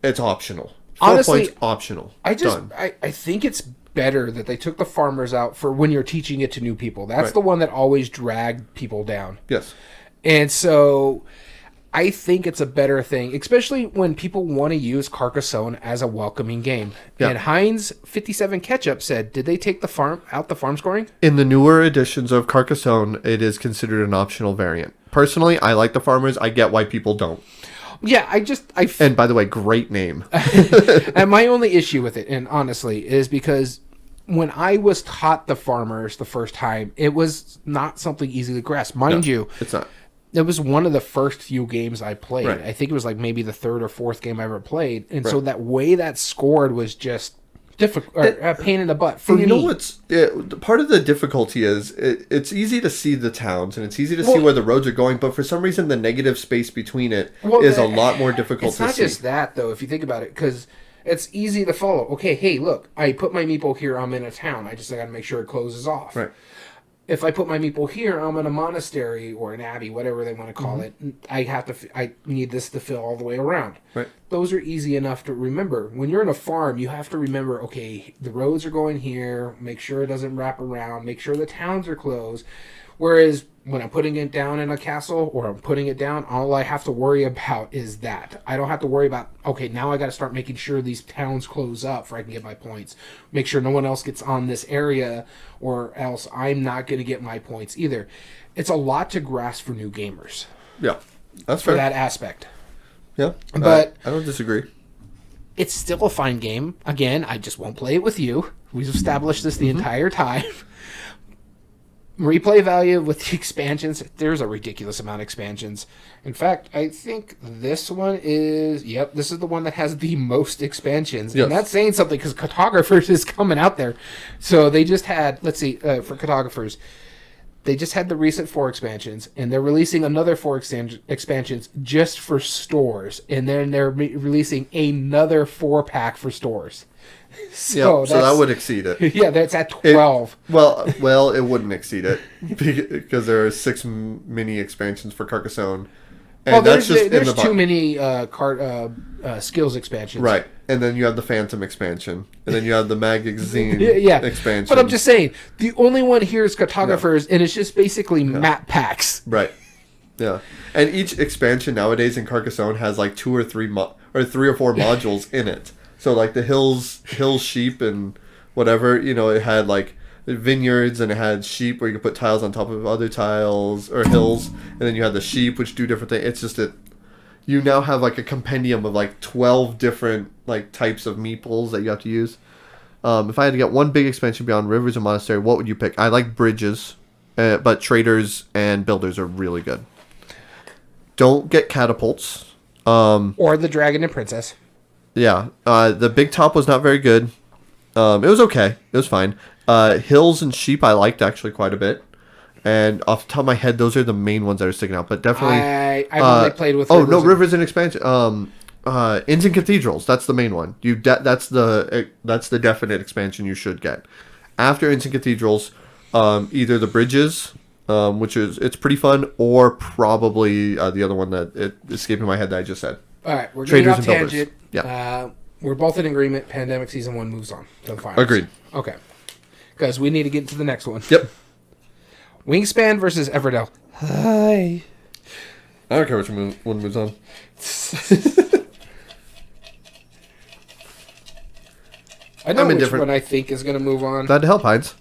it's optional. 4 points optional. I think it's better that they took the farmers out for when you're teaching it to new people. That's the one that always dragged people down. Yes. And so I think it's a better thing, especially when people want to use Carcassonne as a welcoming game. Yeah. And Heinz 57 Ketchup said, did they take the farm scoring? In the newer editions of Carcassonne, it is considered an optional variant. Personally, I like the farmers. I get why people don't. Yeah, and by the way, great name. And my only issue with it, and honestly, is because when I was taught the farmers the first time, it was not something easy to grasp. Mind you, it's not. It was one of the first few games I played. Right. I think it was like maybe the 3rd or 4th game I ever played. And so that way that scored was just difficult, a pain in the butt for me. You know what's part of the difficulty is it's easy to see the towns and it's easy to see where the roads are going, but for some reason the negative space between it is a lot more difficult to see. It's not just that though, if you think about it, because it's easy to follow. Okay, hey, look, I put my meeple here. I'm in a town. I got to make sure it closes off. Right. If I put my meeple here, I'm in a monastery or an abbey, whatever they want to call it. I need this to fill all the way around. Right. Those are easy enough to remember. When you're in a farm, you have to remember, okay, the roads are going here. Make sure it doesn't wrap around. Make sure the towns are closed. Whereas when I'm putting it down in a castle or I'm putting it down, all I have to worry about is that. I don't have to worry about, okay, now I got to start making sure these towns close up so I can get my points. Make sure no one else gets on this area or else I'm not going to get my points either. It's a lot to grasp for new gamers. Yeah, that's for fair. that aspect. Yeah, but I don't disagree. It's still a fine game. Again, I just won't play it with you. We've established this the entire time. Replay value with the expansions, there's a ridiculous amount of expansions. In fact, I think this one is, this is the one that has the most expansions. Yes. And that's saying something because Cartographers is coming out there. So they just had, let's see, for Cartographers, they just had the recent 4 expansions, and they're releasing another 4 expansions just for stores. And then they're releasing another 4-pack for stores. So that would exceed it. Yeah, that's at 12. It wouldn't exceed it because there are 6 mini expansions for Carcassonne. And there's too many skills expansions. Right. And then you have the Phantom expansion. And then you have the magazine expansion. But I'm just saying, the only one here is Cartographers, and it's just basically map packs. Right. Yeah. And each expansion nowadays in Carcassonne has like 2 or 3 or 4 modules in it. So like the hills sheep and whatever, it had like vineyards and it had sheep where you could put tiles on top of other tiles or hills, and then you had the sheep which do different things. It's just that you now have like a compendium of like 12 different like types of meeples that you have to use. If I had to get one big expansion beyond rivers and monastery, what would you pick? I like bridges, but traders and builders are really good. Don't get catapults. Or the dragon and princess. Yeah, the big top was not very good. It was okay. It was fine. Hills and sheep I liked actually quite a bit. And off the top of my head, those are the main ones that are sticking out. But definitely, I've only played with. Rivers and Expansion. Inns and Cathedrals. That's the main one. That's the definite expansion you should get. After Inns and Cathedrals, either the Bridges, which it's pretty fun, or probably the other one that it escaping my head that I just said. All right, we're getting Traders off and Builders. tangent. Yeah. We're both in agreement. Pandemic Season 1 moves on to the finals. Agreed. Okay. Because we need to get into the next one. Yep. Wingspan versus Everdell. Hi. I don't care which one moves on. I know I'm which indifferent. one I think is going to move on. Glad to help, Heinz.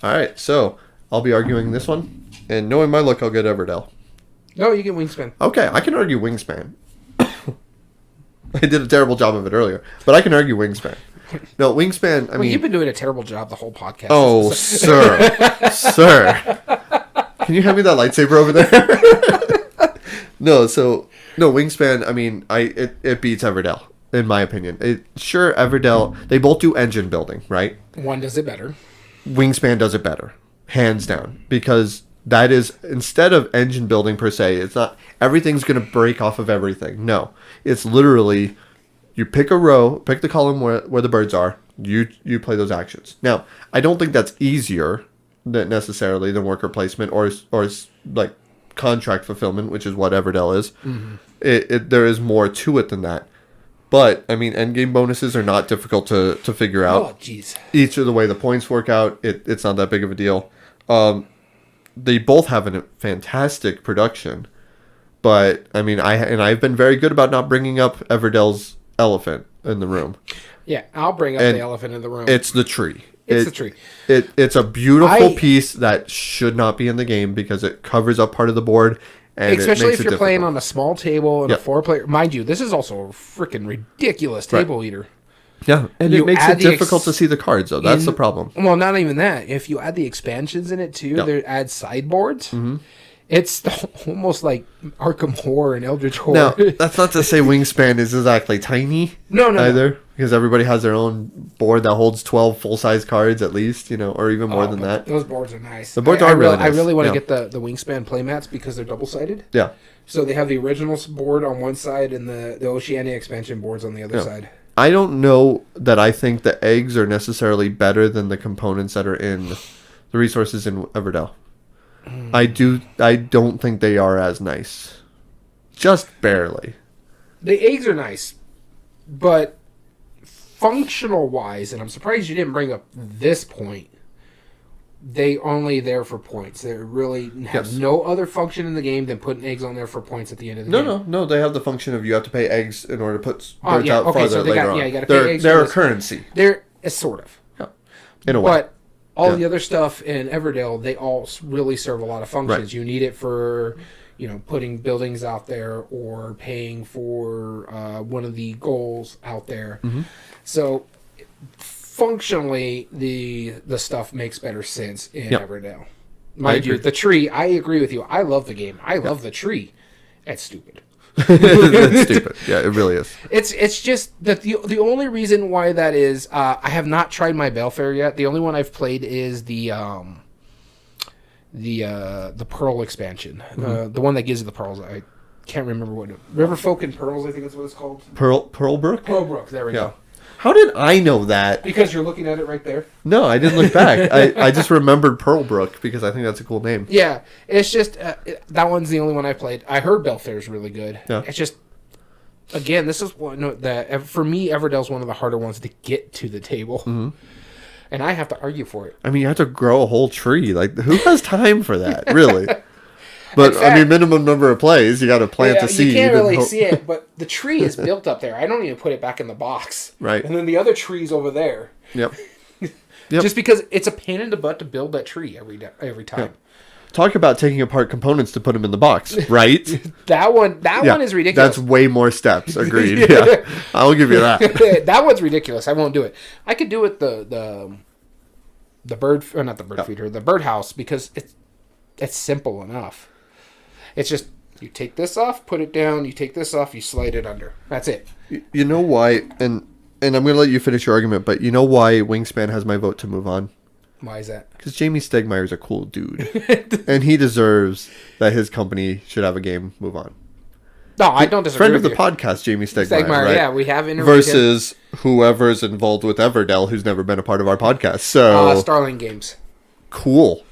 All right, so I'll be arguing this one, and knowing my luck, I'll get Everdell. No, you get Wingspan. Okay, I can argue Wingspan. I did a terrible job of it earlier, but I can argue Wingspan. No, Wingspan, I mean... You've been doing a terrible job the whole podcast. Oh, sir. Sir. Can you hand me that lightsaber over there? No, Wingspan, I mean, it beats Everdell, in my opinion. Everdell, they both do engine building, right? One does it better. Wingspan does it better, hands down, because that is, instead of engine building per se, it's not, everything's going to break off of everything. No, it's literally... You pick a row, pick the column where the birds are. You play those actions. Now, I don't think that's easier necessarily than worker placement or like contract fulfillment, which is what Everdell is. Mm-hmm. There is more to it than that. But I mean, endgame bonuses are not difficult to figure out. Oh, jeez. Each of the way the points work out, it's not that big of a deal. They both have a fantastic production, but I mean, I've been very good about not bringing up Everdell's elephant in the room. Yeah, I'll bring up the elephant in the room. It's the tree. It's the tree. It's a beautiful piece that should not be in the game because it covers up part of the board. And especially if you're difficult. Playing on a small table and yep. a 4-player. Mind you, this is also a freaking ridiculous table eater. Yeah, and it makes it difficult to see the cards, though. That's the problem. Well, not even that. If you add the expansions in it, too, yep. they add sideboards. Mm-hmm. It's almost like Arkham Horror and Eldritch Horror. Now, that's not to say Wingspan is exactly tiny. No. Either. Because everybody has their own board that holds 12 full-size cards at least, or even more than that. Those boards are nice. The boards are really nice. I really want to get the Wingspan playmats because they're double-sided. Yeah. So they have the original board on one side and the Oceania expansion boards on the other side. I don't know that I think the eggs are necessarily better than the components that are in the resources in Everdell. I don't think they are as nice. Just barely. The eggs are nice, but functional wise, and I'm surprised you didn't bring up this point, they only there for points. They really have no other function in the game than putting eggs on there for points at the end of the game. No. They have the function of you have to pay eggs in order to put birds out farther later on. Yeah, you got to pay eggs. They're a currency. They're sort of. Yeah. In a way. But all the other stuff in Everdell, they all really serve a lot of functions. Right. You need it for, putting buildings out there or paying for one of the goals out there. Mm-hmm. So functionally, the stuff makes better sense in Everdell. Mind you, the tree, I agree with you. I love the game. I love the tree. That's stupid. That's stupid. Yeah, it really is. It's just that the only reason why that is, I have not tried my Balefare yet. The only one I've played is the Pearl expansion, the one that gives you the pearls. I can't remember what Riverfolk and Pearls. I think that's what it's called. Pearlbrook. Pearlbrook. There we go. How did I know that? Because you're looking at it right there. No, I didn't look back. I just remembered Pearlbrook because I think that's a cool name. Yeah, it's just that one's the only one I played. I heard Balefaire's really good. Yeah. It's just, again, this is one that for me, Everdell's one of the harder ones to get to the table, and I have to argue for it. I mean, you have to grow a whole tree. Like, who has time for that? Really? But, fact, minimum number of plays. You got to plant the seed. You can't really see it, but the tree is built up there. I don't even put it back in the box. Right. And then the other tree's over there. Yep. Just because it's a pain in the butt to build that tree every time. Yep. Talk about taking apart components to put them in the box, right? that one is ridiculous. That's way more steps. Agreed. Yeah. I'll give you that. That one's ridiculous. I won't do it. I could do it the bird, or not the bird feeder, the birdhouse, because it's simple enough. It's just, you take this off, put it down, you take this off, you slide it under. That's it. You know why? And and I'm going to let you finish your argument, but you know why Wingspan has my vote to move on? Why is that? Because Jamie Stegmaier's a cool dude. And he deserves that his company should have a game move on. No, I don't disagree Friend with of the you. podcast, Jamie Stegmaier, right? Yeah, we have interviewed him. Versus whoever's involved with Everdell, who's never been a part of our podcast. So Starling Games. Cool.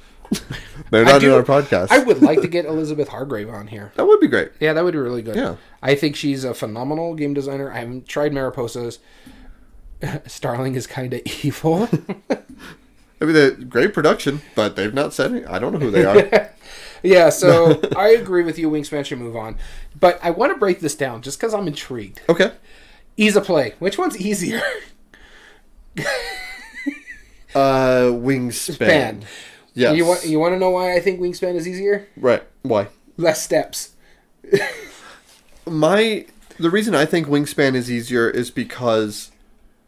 They're not in our podcast. I would like to get Elizabeth Hargrave on here. That would be great. Yeah, that would be really good. Yeah. I think she's a phenomenal game designer. I haven't tried Mariposa's. Starling is kind of evil. I mean, they're great production, but they've not said it. I don't know who they are. Yeah, so I agree with you. Wingspan should move on. But I want to break this down just because I'm intrigued. Okay. Ease of play. Which one's easier? Wingspan. Yes. You want to know why I think Wingspan is easier? Right. Why? Less steps. The reason I think Wingspan is easier is because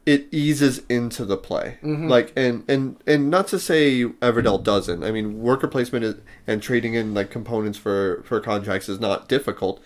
it eases into the play. Mm-hmm. Like, and not to say Everdell doesn't. I mean, worker placement and trading in like components for contracts is not difficult.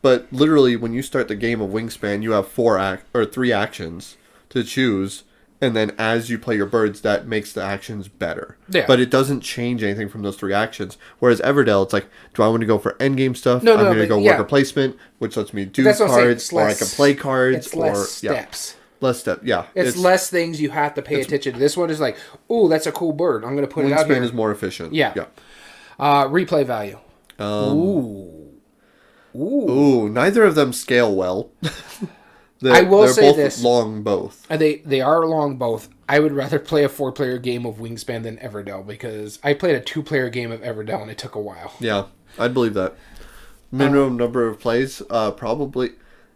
But literally, when you start the game of Wingspan, you have 3 actions to choose. And then as you play your birds, that makes the actions better. Yeah. But it doesn't change anything from those 3 actions. Whereas Everdell, it's like, do I want to go for endgame stuff? I'm going to go worker placement, which lets me do cards, or I can play cards. It's less steps. Less step, yeah. It's less things you have to pay attention to. This one is like, ooh, that's a cool bird. I'm going to put it out here. Wingspan is more efficient. Yeah. Replay value. Ooh, neither of them scale well. I will say both this. Long both. They are long both. I would rather play a 4-player game of Wingspan than Everdell because I played a 2-player game of Everdell and it took a while. Yeah, I'd believe that. Minimum number of plays, probably.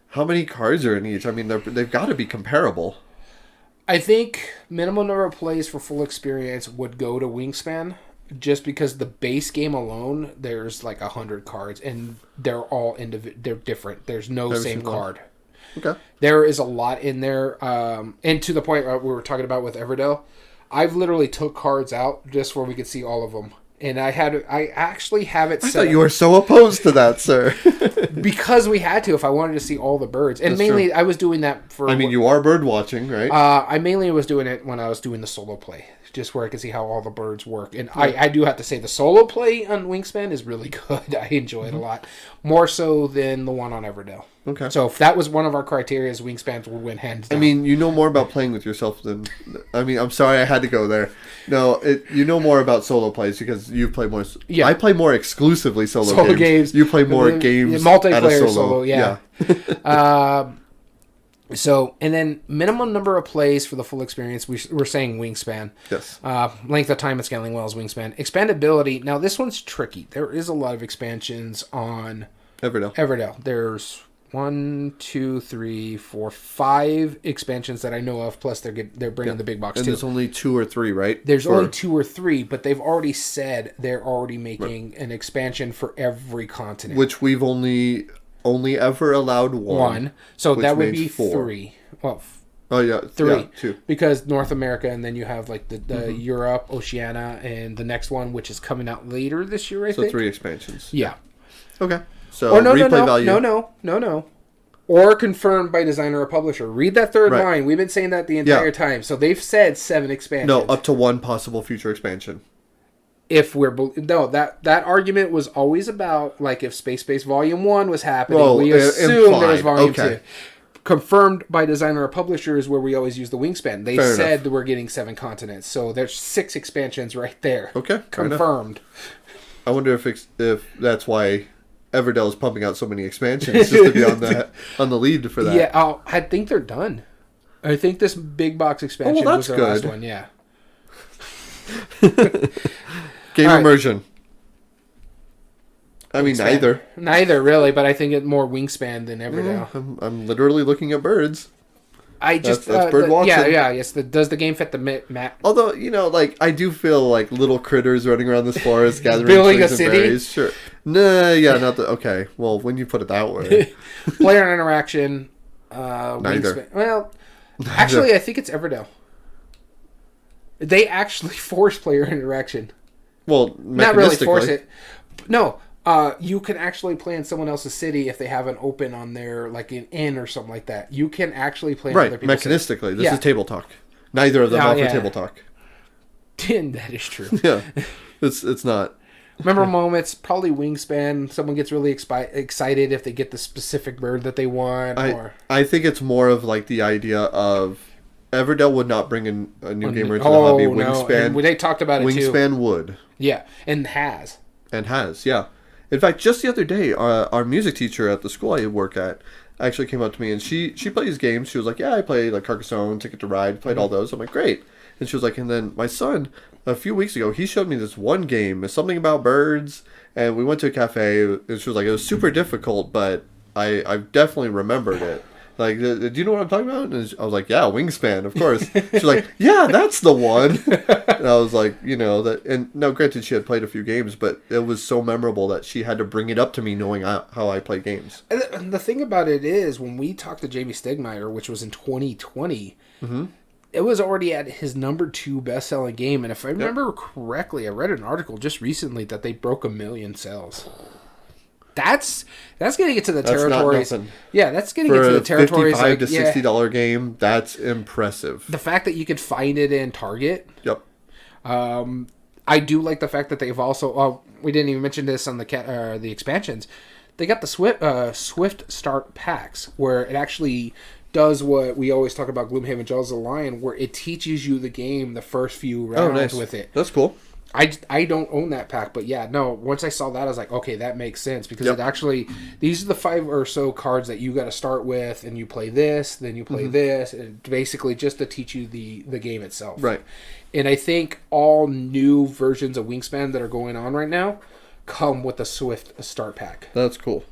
How many cards are in each? I mean, they've got to be comparable. I think minimum number of plays for full experience would go to Wingspan just because the base game alone, there's like 100 cards and they're all they're different. There's no same card. Okay. There is a lot in there. And to the point we were talking about with Everdell, I've literally took cards out just where we could see all of them. And I actually have it set. I thought you were so opposed to that, sir. Because we had to if I wanted to see all the birds. And mainly true. I was doing that for... I mean, you are bird watching, right? I mainly was doing it when I was doing the solo play. Just where I could see how all the birds work. And I do have to say the solo play on Wingspan is really good. I enjoy it a lot. More so than the one on Everdell. Okay. So if that was one of our criteria, Wingspans would win hands down. I mean, you know more about playing with yourself than... I mean, I'm sorry I had to go there. No, you know more about solo plays because you play more... Yeah. I play more exclusively solo games. You play more games multiplayer at a solo, yeah. So, and then minimum number of plays for the full experience, we're saying Wingspan. Yes. Length of time and scaling well is Wingspan. Expandability, now this one's tricky. There is a lot of expansions on... Everdell. There's 1, 2, 3, 4, 5 expansions that I know of, plus they're bringing the big box and too. there's only 2 or 3, right? There's only 2 or 3, but they've already said they're already making an expansion for every continent. Which we've only ever allowed one. So that would be 4. 3. Well, oh yeah, 3. Yeah, 2. Because North America, and then you have like the Europe, Oceania, and the next one, which is coming out later this year, I think. So 3 expansions. Yeah. Okay. So replay value. No. Or confirmed by designer or publisher. Read that third line. We've been saying that the entire time. So they've said 7 expansions. No, up to 1 possible future expansion. If we're that argument was always about like if Space Base Volume 1 was happening, we assumed there was Volume 2. Confirmed by designer or publisher is where we always use the Wingspan. They said that we're getting 7 continents, so there's 6 expansions right there. Okay, confirmed. I wonder if that's why Everdell is pumping out so many expansions just to be on the lead for that. Yeah, I think they're done. I think this big box expansion was their last one. Yeah. Game immersion. I mean, neither. Neither, really, but I think it's more Wingspan than Everdell. I'm literally looking at birds. That's bird watching. Yes. Does the game fit the map? Although, I do feel like little critters running around this forest, gathering building a trees city. And berries. Sure. Nah, yeah, not the. Okay, well, when you put it that way, player interaction. Neither. Wingspan. Well, actually, I think it's Everdell. They actually force player interaction. Well, not really force it. No, You can actually play in someone else's city if they have an open on their, like, an inn or something like that. You can actually play in other people's mechanistically. This Yeah. is table talk. Neither of them offer table talk. That is true. Yeah. It's not. Memorable moments, probably Wingspan. Someone gets really excited if they get the specific bird that they want. I think it's more of like the idea of Everdell would not bring in a new gamer into the hobby. Wingspan, no. They talked about it too. Wingspan would. Yeah, and has. Yeah. In fact, just the other day, our music teacher at the school I work at actually came up to me, and she plays games. She was like, yeah, I play like Carcassonne, Ticket to Ride, played all those. I'm like, great. And she was like, and then my son, a few weeks ago, he showed me this one game, something about birds, and we went to a cafe, and she was like, it was super difficult, but I definitely remembered it. Like, do you know what I'm talking about? And I was like, yeah, Wingspan, of course. She's like, yeah, that's the one. And I was like, that. And no, granted, she had played a few games, but it was so memorable that she had to bring it up to me, knowing how I play games. And the thing about it is, when we talked to Jamie Stegmaier, which was in 2020, it was already at his number 2 best-selling game. And if I remember correctly, I read an article just recently that they broke 1 million sales. That's getting it to the territories. Yeah, that's getting it to the territories. For a $55 to $60 game, that's impressive. The fact that you could find it in Target. Yep. I do like the fact that they've also. We didn't even mention this on the expansions. They got the Swift Start packs, where it actually does what we always talk about Gloomhaven Jaws of the Lion, where it teaches you the game the first few rounds with it. That's cool. I don't own that pack, but yeah, no, once I saw that, I was like, okay, that makes sense, because it actually, these are the 5 or so cards that you got to start with, and you play this, then you play this, and basically just to teach you the game itself. Right. And I think all new versions of Wingspan that are going on right now come with a Swift Start pack. That's cool.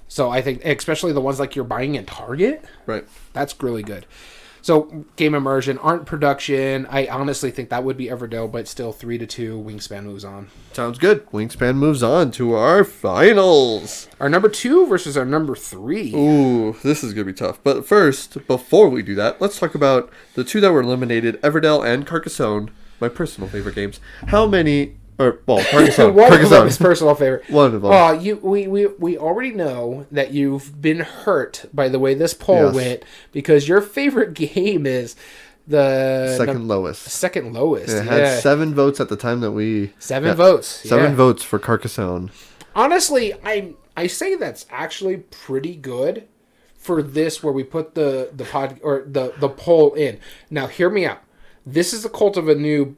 So I think, especially the ones like you're buying in Target, right? That's really good. So game immersion, art production. I honestly think that would be Everdell, but still 3-2. Wingspan moves on. Sounds good. Wingspan moves on to our finals. Our number 2 versus our number 3. Ooh, this is gonna be tough. But first, before we do that, let's talk about the 2 that were eliminated: Everdell and Carcassonne, my personal favorite games. How many? Carcassonne. One of them is personal favorite. One of them. We already know that you've been hurt by the way this poll went, because your favorite game is the second lowest. Second lowest. It had 7 votes at the time that we. 7 votes. 7 votes for Carcassonne. Honestly, I say that's actually pretty good for this, where we put the poll in. Now, hear me out. This is the Cult of a New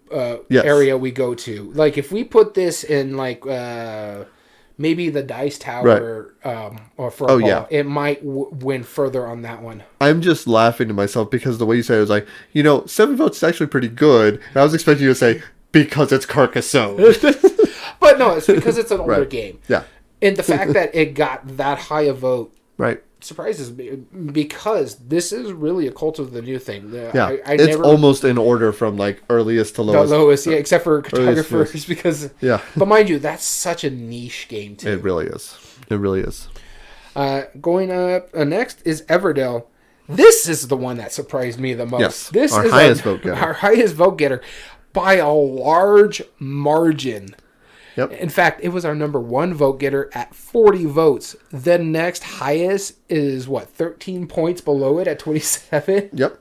area we go to. Like, if we put this in, like, maybe the Dice Tower or for a poll, it might win further on that one. I'm just laughing to myself because the way you said it was like, 7 votes is actually pretty good. And I was expecting you to say, because it's Carcassonne. But no, it's because it's an older game. Yeah. And the fact that it got that high a vote. Right. Surprises me, because this is really a Cult of the New thing. It's almost in order from like earliest to lowest. The lowest, except for cartographers, because But mind you, that's such a niche game too. It really is. It really is. Going up next is Everdell. This is the one that surprised me the most. Yes, this our is highest vote getter. Our highest vote getter by a large margin. Yep. In fact, it was our number 1 vote getter at 40 votes. The next highest is 13 points below it at 27. Yep.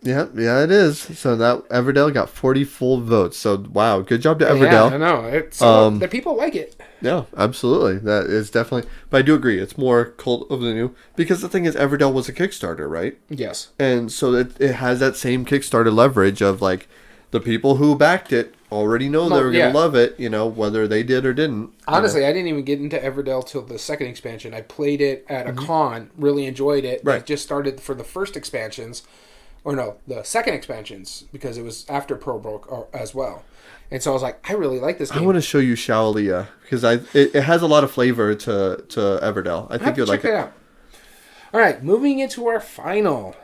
Yeah, it is. So that Everdell got 40 full votes. So wow, good job to Everdell. Yeah, I know. The people like it. Yeah, absolutely. That is definitely. But I do agree, it's more Cult of the New, because the thing is, Everdell was a Kickstarter, right? Yes. And so it has that same Kickstarter leverage of like the people who backed it already know they were going to love it, whether they did or didn't. Honestly, I didn't even get into Everdell till the second expansion. I played it at a con, really enjoyed it. Right. I just started for the first expansions, the second expansions, because it was after Pearl broke as well. And so I was like, I really like this game. I want to show you Shaolia, because it has a lot of flavor to Everdell. I think you'll like it. Out. All right, moving into our final.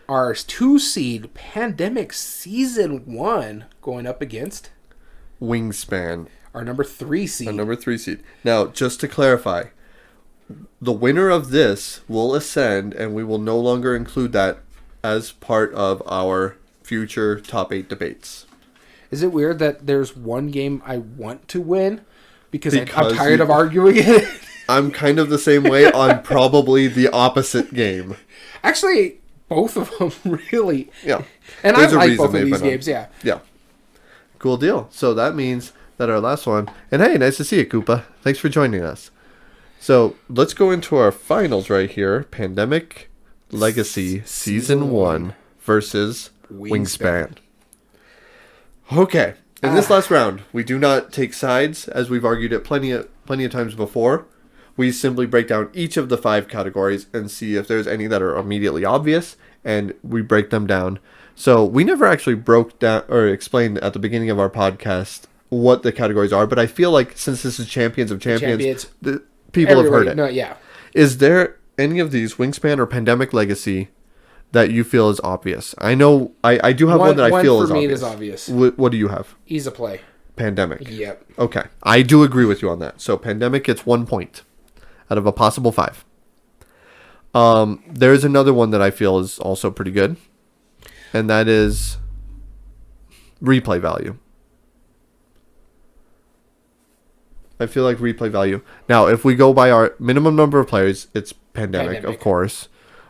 Our 2 seed Pandemic Season 1 going up against Wingspan. Our number 3 seed. Now, just to clarify, the winner of this will ascend, and we will no longer include that as part of our future top 8 debates. Is it weird that there's one game I want to win, Because I'm tired of arguing it. I'm kind of the same way on probably the opposite game. Actually, both of them really. Yeah. And I like both of these games, yeah. Yeah. Cool deal. So that means that our last one, and hey, nice to see you, Koopa. Thanks for joining us. So let's go into our finals right here. Pandemic Legacy Season 1 versus Wingspan. Okay. In this last round, we do not take sides, as we've argued it plenty of times before. We simply break down each of the 5 categories and see if there's any that are immediately obvious, and we break them down. So we never actually broke down or explained at the beginning of our podcast what the categories are, but I feel like since this is Champions of Champions, people have heard it. No, yeah. Is there any of these, Wingspan or Pandemic Legacy, that you feel is obvious? I know I do have one that I feel is obvious. One for me is obvious. What do you have? Ease of play. Pandemic. Yep. Okay. I do agree with you on that. So Pandemic gets 1 point out of a possible 5. There's another one that I feel is also pretty good, and that is replay value. I feel like replay value. Now, if we go by our minimum number of players, it's Pandemic. Of course.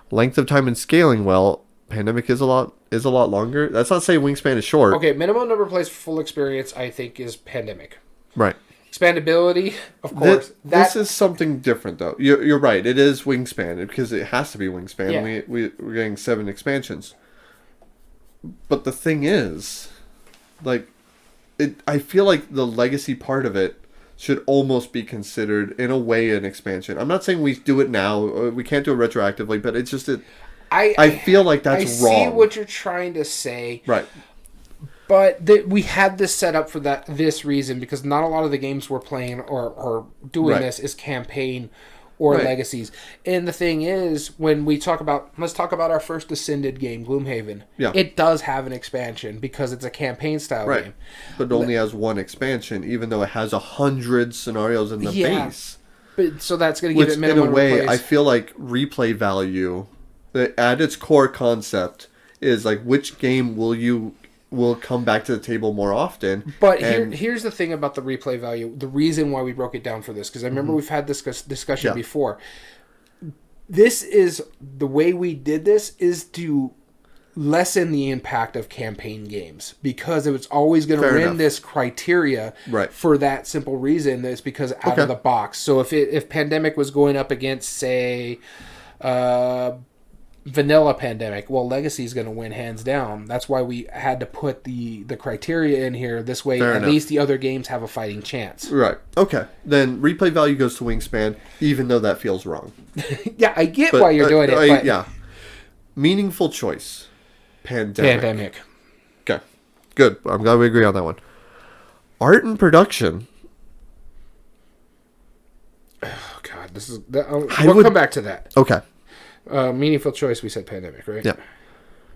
Length of time and scaling well, Pandemic is a lot longer. That's not saying Wingspan is short. Okay, minimum number of players for full experience, I think, is Pandemic. Right. Expandability, of course. This is something different, though. You're right. It is Wingspan, because it has to be Wingspan. Yeah. We're getting 7 expansions. But the thing is, like, I feel like the legacy part of it should almost be considered, in a way, an expansion. I'm not saying we do it now. We can't do it retroactively, but it's just I feel like that's wrong. I see what you're trying to say. Right. But we had this set up for this reason, because not a lot of the games we're playing or doing this is campaign or legacies. And the thing is, when we let's talk about our first Ascended game, Gloomhaven. Yeah. It does have an expansion because it's a campaign style game. But it only has 1 expansion, even though it has 100 scenarios in the base. But so that's going to give it minimum in a way, replays. I feel like replay value, at its core concept, is like which game will come back to the table more often. But here's the thing about the replay value. The reason why we broke it down for this, because I remember we've had this discussion before. This is the way we did this is to lessen the impact of campaign games, because it was always going to win this criteria for that simple reason. That's because out of the box. So if Pandemic was going up against, say, vanilla Pandemic, well, Legacy is going to win hands down. That's why we had to put the criteria in here. This way, at least the other games have a fighting chance. Right. Okay. Then replay value goes to Wingspan, even though that feels wrong. Yeah, I get why you're doing it. Yeah. Meaningful choice. Pandemic. Okay. Good. I'm glad we agree on that one. Art and production. Oh, God. This is. We'll come back to that. Okay. Meaningful choice, we said Pandemic, right? Yeah.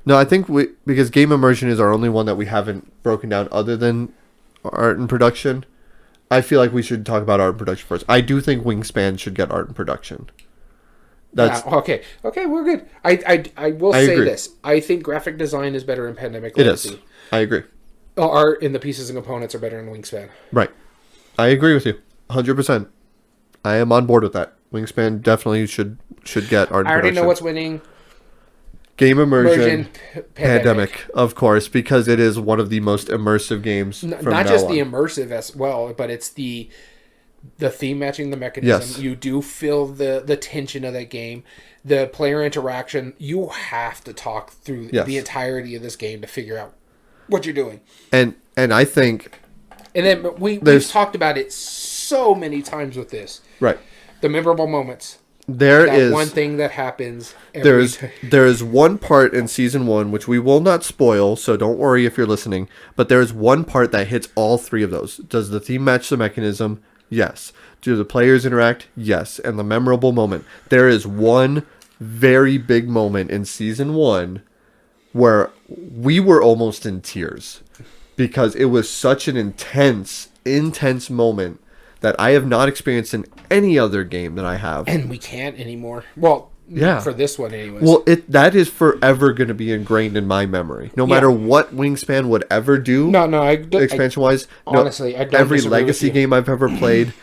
No, I think because game immersion is our only one that we haven't broken down other than art and production. I feel like we should talk about art and production first. I do think Wingspan should get art and production. That's okay, we're good. I will say this. I think graphic design is better in Pandemic Legacy. It is. I agree. Art and the pieces and components are better in Wingspan. Right. I agree with you. 100%. I am on board with that. Wingspan definitely should get art and production. I already know what's winning. Game immersion, Pandemic, of course, because it is one of the most immersive games. Not just the immersive as well, but it's the theme matching the mechanism. Yes. You do feel the tension of that game. The player interaction, you have to talk through the entirety of this game to figure out what you're doing. And I think... And then we've talked about it so many times with this. Right. The memorable moments. There is one thing that happens there is one part in season 1 which we will not spoil, so don't worry if you're listening, but there is one part that hits all 3 of those. Does the theme match the mechanism? Yes. Do the players interact? Yes. And the memorable moment. There is one very big moment in season 1 where we were almost in tears because it was such an intense moment that I have not experienced in any other game that I have. And we can't anymore. Well, Yeah. For this one, anyways. Well, that is forever going to be ingrained in my memory. No matter what Wingspan would ever do. No, expansion-wise. Honestly, I don't every disagree Legacy with you. game I've ever played,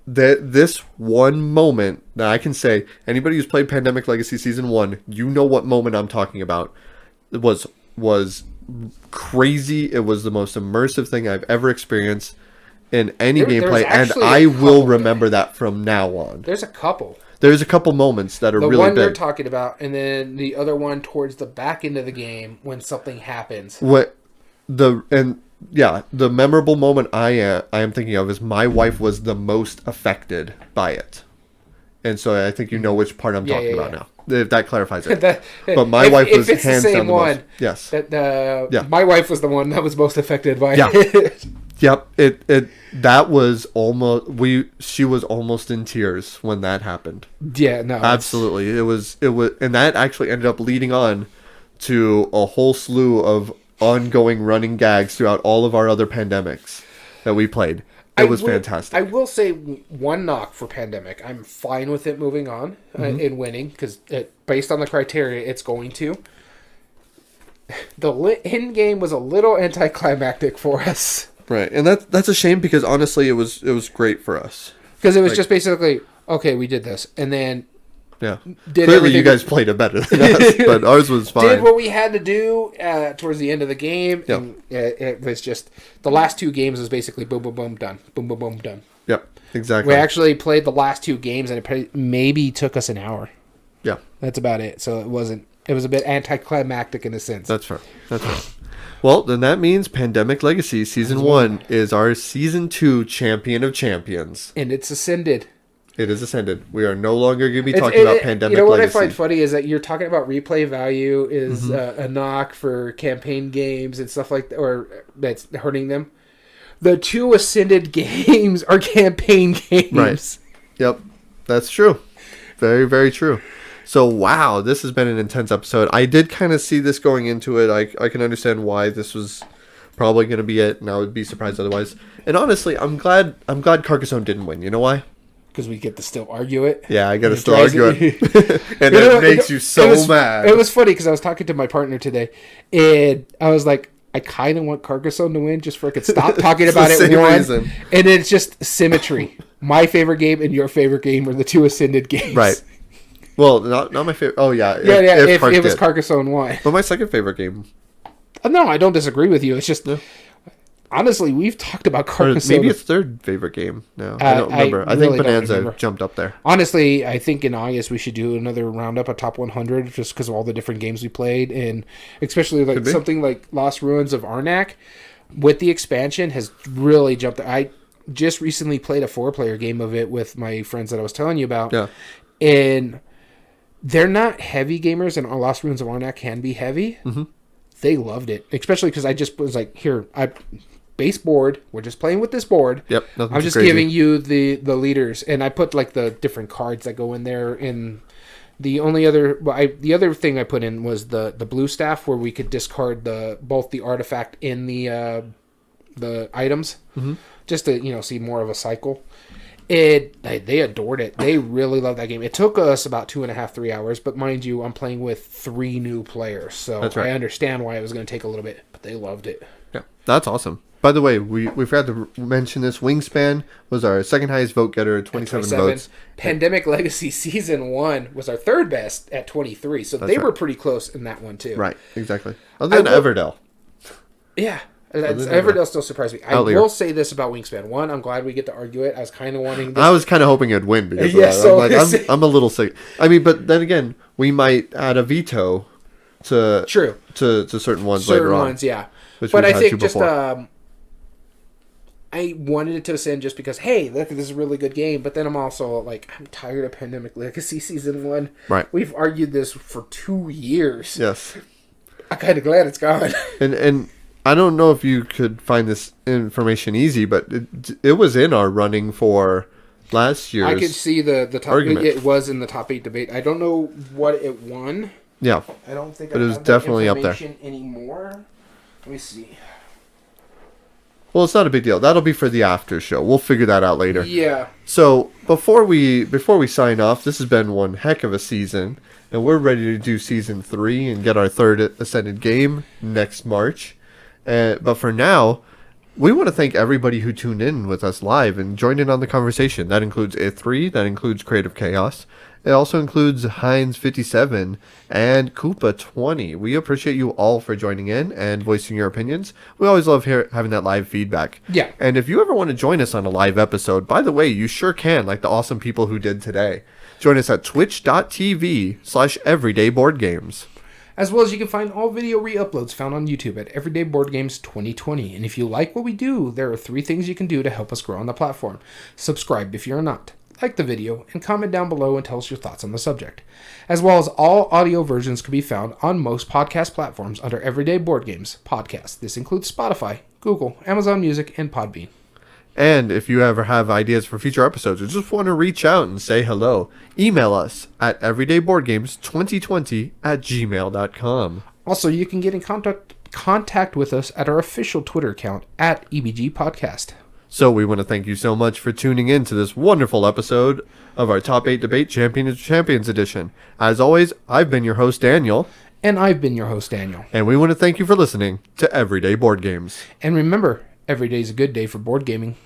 this one moment that I can say, anybody who's played Pandemic Legacy Season 1, you know what moment I'm talking about. It was crazy. It was the most immersive thing I've ever experienced in any gameplay, and I will remember that from now on. There's a couple. There's a couple moments that are really big. The one you're talking about, and then the other one towards the back end of the game when something happens. The memorable moment I am thinking of is my wife was the most affected by it, and so I think you know which part I'm talking about now. If that clarifies it. But my wife was hands down the most. Yes. My wife was the one that was most affected by it. Yep. That was almost she was almost in tears when that happened. Yeah, no. Absolutely. It was and that actually ended up leading on to a whole slew of ongoing running gags throughout all of our other pandemics that we played. It was fantastic. I will say one knock for Pandemic. I'm fine with it moving on and winning because based on the criteria, it's going to. The end game was a little anticlimactic for us. Right, and that's a shame because honestly, it was great for us. Because it was just basically, okay, we did this, and then clearly you guys played it better than us, but ours was fine. Did what we had to do towards the end of the game, and it was just the last two games was basically boom, boom, boom, done, boom, boom, boom, done. Yep, exactly. We actually played the last two games, and it maybe took us an hour. Yeah, that's about it. So it was a bit anticlimactic in a sense. That's fair. Well, then that means Pandemic Legacy Season 1 is our Season 2 Champion of Champions. And it's ascended. It is ascended. We are no longer going to be talking about Pandemic Legacy. You know what I find funny is that you're talking about replay value is a knock for campaign games and stuff like that, or that's hurting them. The two ascended games are campaign games. Right. Yep. That's true. Very, very true. So, wow, this has been an intense episode. I did kind of see this going into it. I can understand why this was probably going to be it, and I would be surprised otherwise. And honestly, I'm glad Carcassonne didn't win. You know why? Because we get to still argue it. Yeah, I got to still argue it. And it makes you so mad. It was funny because I was talking to my partner today, and I was like, I kind of want Carcassonne to win just so I could stop talking about it. Reason. And it's just symmetry. My favorite game and your favorite game are the two ascended games. Right. Well, not my favorite. Oh, yeah. If it was Carcassonne, why? But my second favorite game. No, I don't disagree with you. It's just, honestly, we've talked about Carcassonne. Maybe it's third favorite game now. I don't remember. I think Bonanza jumped up there. Honestly, I think in August we should do another roundup of top 100 just because of all the different games we played. And especially like something like Lost Ruins of Arnak with the expansion has really jumped. I just recently played a 4-player game of it with my friends that I was telling you about. Yeah. And they're not heavy gamers, and Lost Ruins of Arnak can be heavy. Mm-hmm. They loved it, especially because I just was like, here, base board. We're just playing with this board. Yep. I'm just giving you the leaders, and I put like the different cards that go in there. And the only other, the other thing I put in was the blue staff, where we could discard both the artifact and the items, just to see more of a cycle. They adored it. They really loved that game. It took us about 2.5, 3 hours, but mind you, I'm playing with 3 new players, so right. I understand why it was going to take a little bit, but they loved it. Yeah, that's awesome. By the way, we forgot to mention this. Wingspan was our second highest vote getter, 27 votes. Pandemic Legacy Season 1 was our third best at 23, so they were pretty close in that one too. Right, exactly. Other than Everdell. Yeah. Everdell still surprised me. I will say this about Wingspan. One, I'm glad we get to argue it. I was kind of wanting this. I was kind of hoping it'd win because I'm a little sick. I mean, but then again, we might add a veto to certain ones later on. Certain ones, yeah. But I think just I wanted it to ascend just because, hey, look, this is a really good game. But then I'm also like, I'm tired of Pandemic Legacy Season 1. Right. We've argued this for 2 years. Yes. I'm kind of glad it's gone. And I don't know if you could find this information easy, but it was in our running for last year's. I could see the top argument. It was in the top 8 debate. I don't know what it won. Yeah. I don't think but it was definitely up there anymore. Let me see. Well, it's not a big deal. That'll be for the after show. We'll figure that out later. Yeah. So before we sign off, this has been one heck of a season, and we're ready to do season 3 and get our third Ascended game next March. But for now, we want to thank everybody who tuned in with us live and joined in on the conversation. That includes Ith3, that includes Creative Chaos. It also includes Heinz57 and Koopa20. We appreciate you all for joining in and voicing your opinions. We always love having that live feedback. Yeah. And if you ever want to join us on a live episode, by the way, you sure can, like the awesome people who did today. Join us at twitch.tv/everydayboardgames. As well as you can find all video re-uploads found on YouTube at Everyday Board Games 2020. And if you like what we do, there are 3 things you can do to help us grow on the platform. Subscribe if you're not. Like the video, and comment down below and tell us your thoughts on the subject. As well as all audio versions can be found on most podcast platforms under Everyday Board Games Podcast. This includes Spotify, Google, Amazon Music, and Podbean. And if you ever have ideas for future episodes or just want to reach out and say hello, email us at everydayboardgames2020@gmail.com. Also, you can get in contact with us at our official Twitter account at EBG Podcast. So we want to thank you so much for tuning in to this wonderful episode of our Top 8 Debate Champions Edition. As always, I've been your host, Daniel. And I've been your host, Daniel. And we want to thank you for listening to Everyday Board Games. And remember, every day is a good day for board gaming.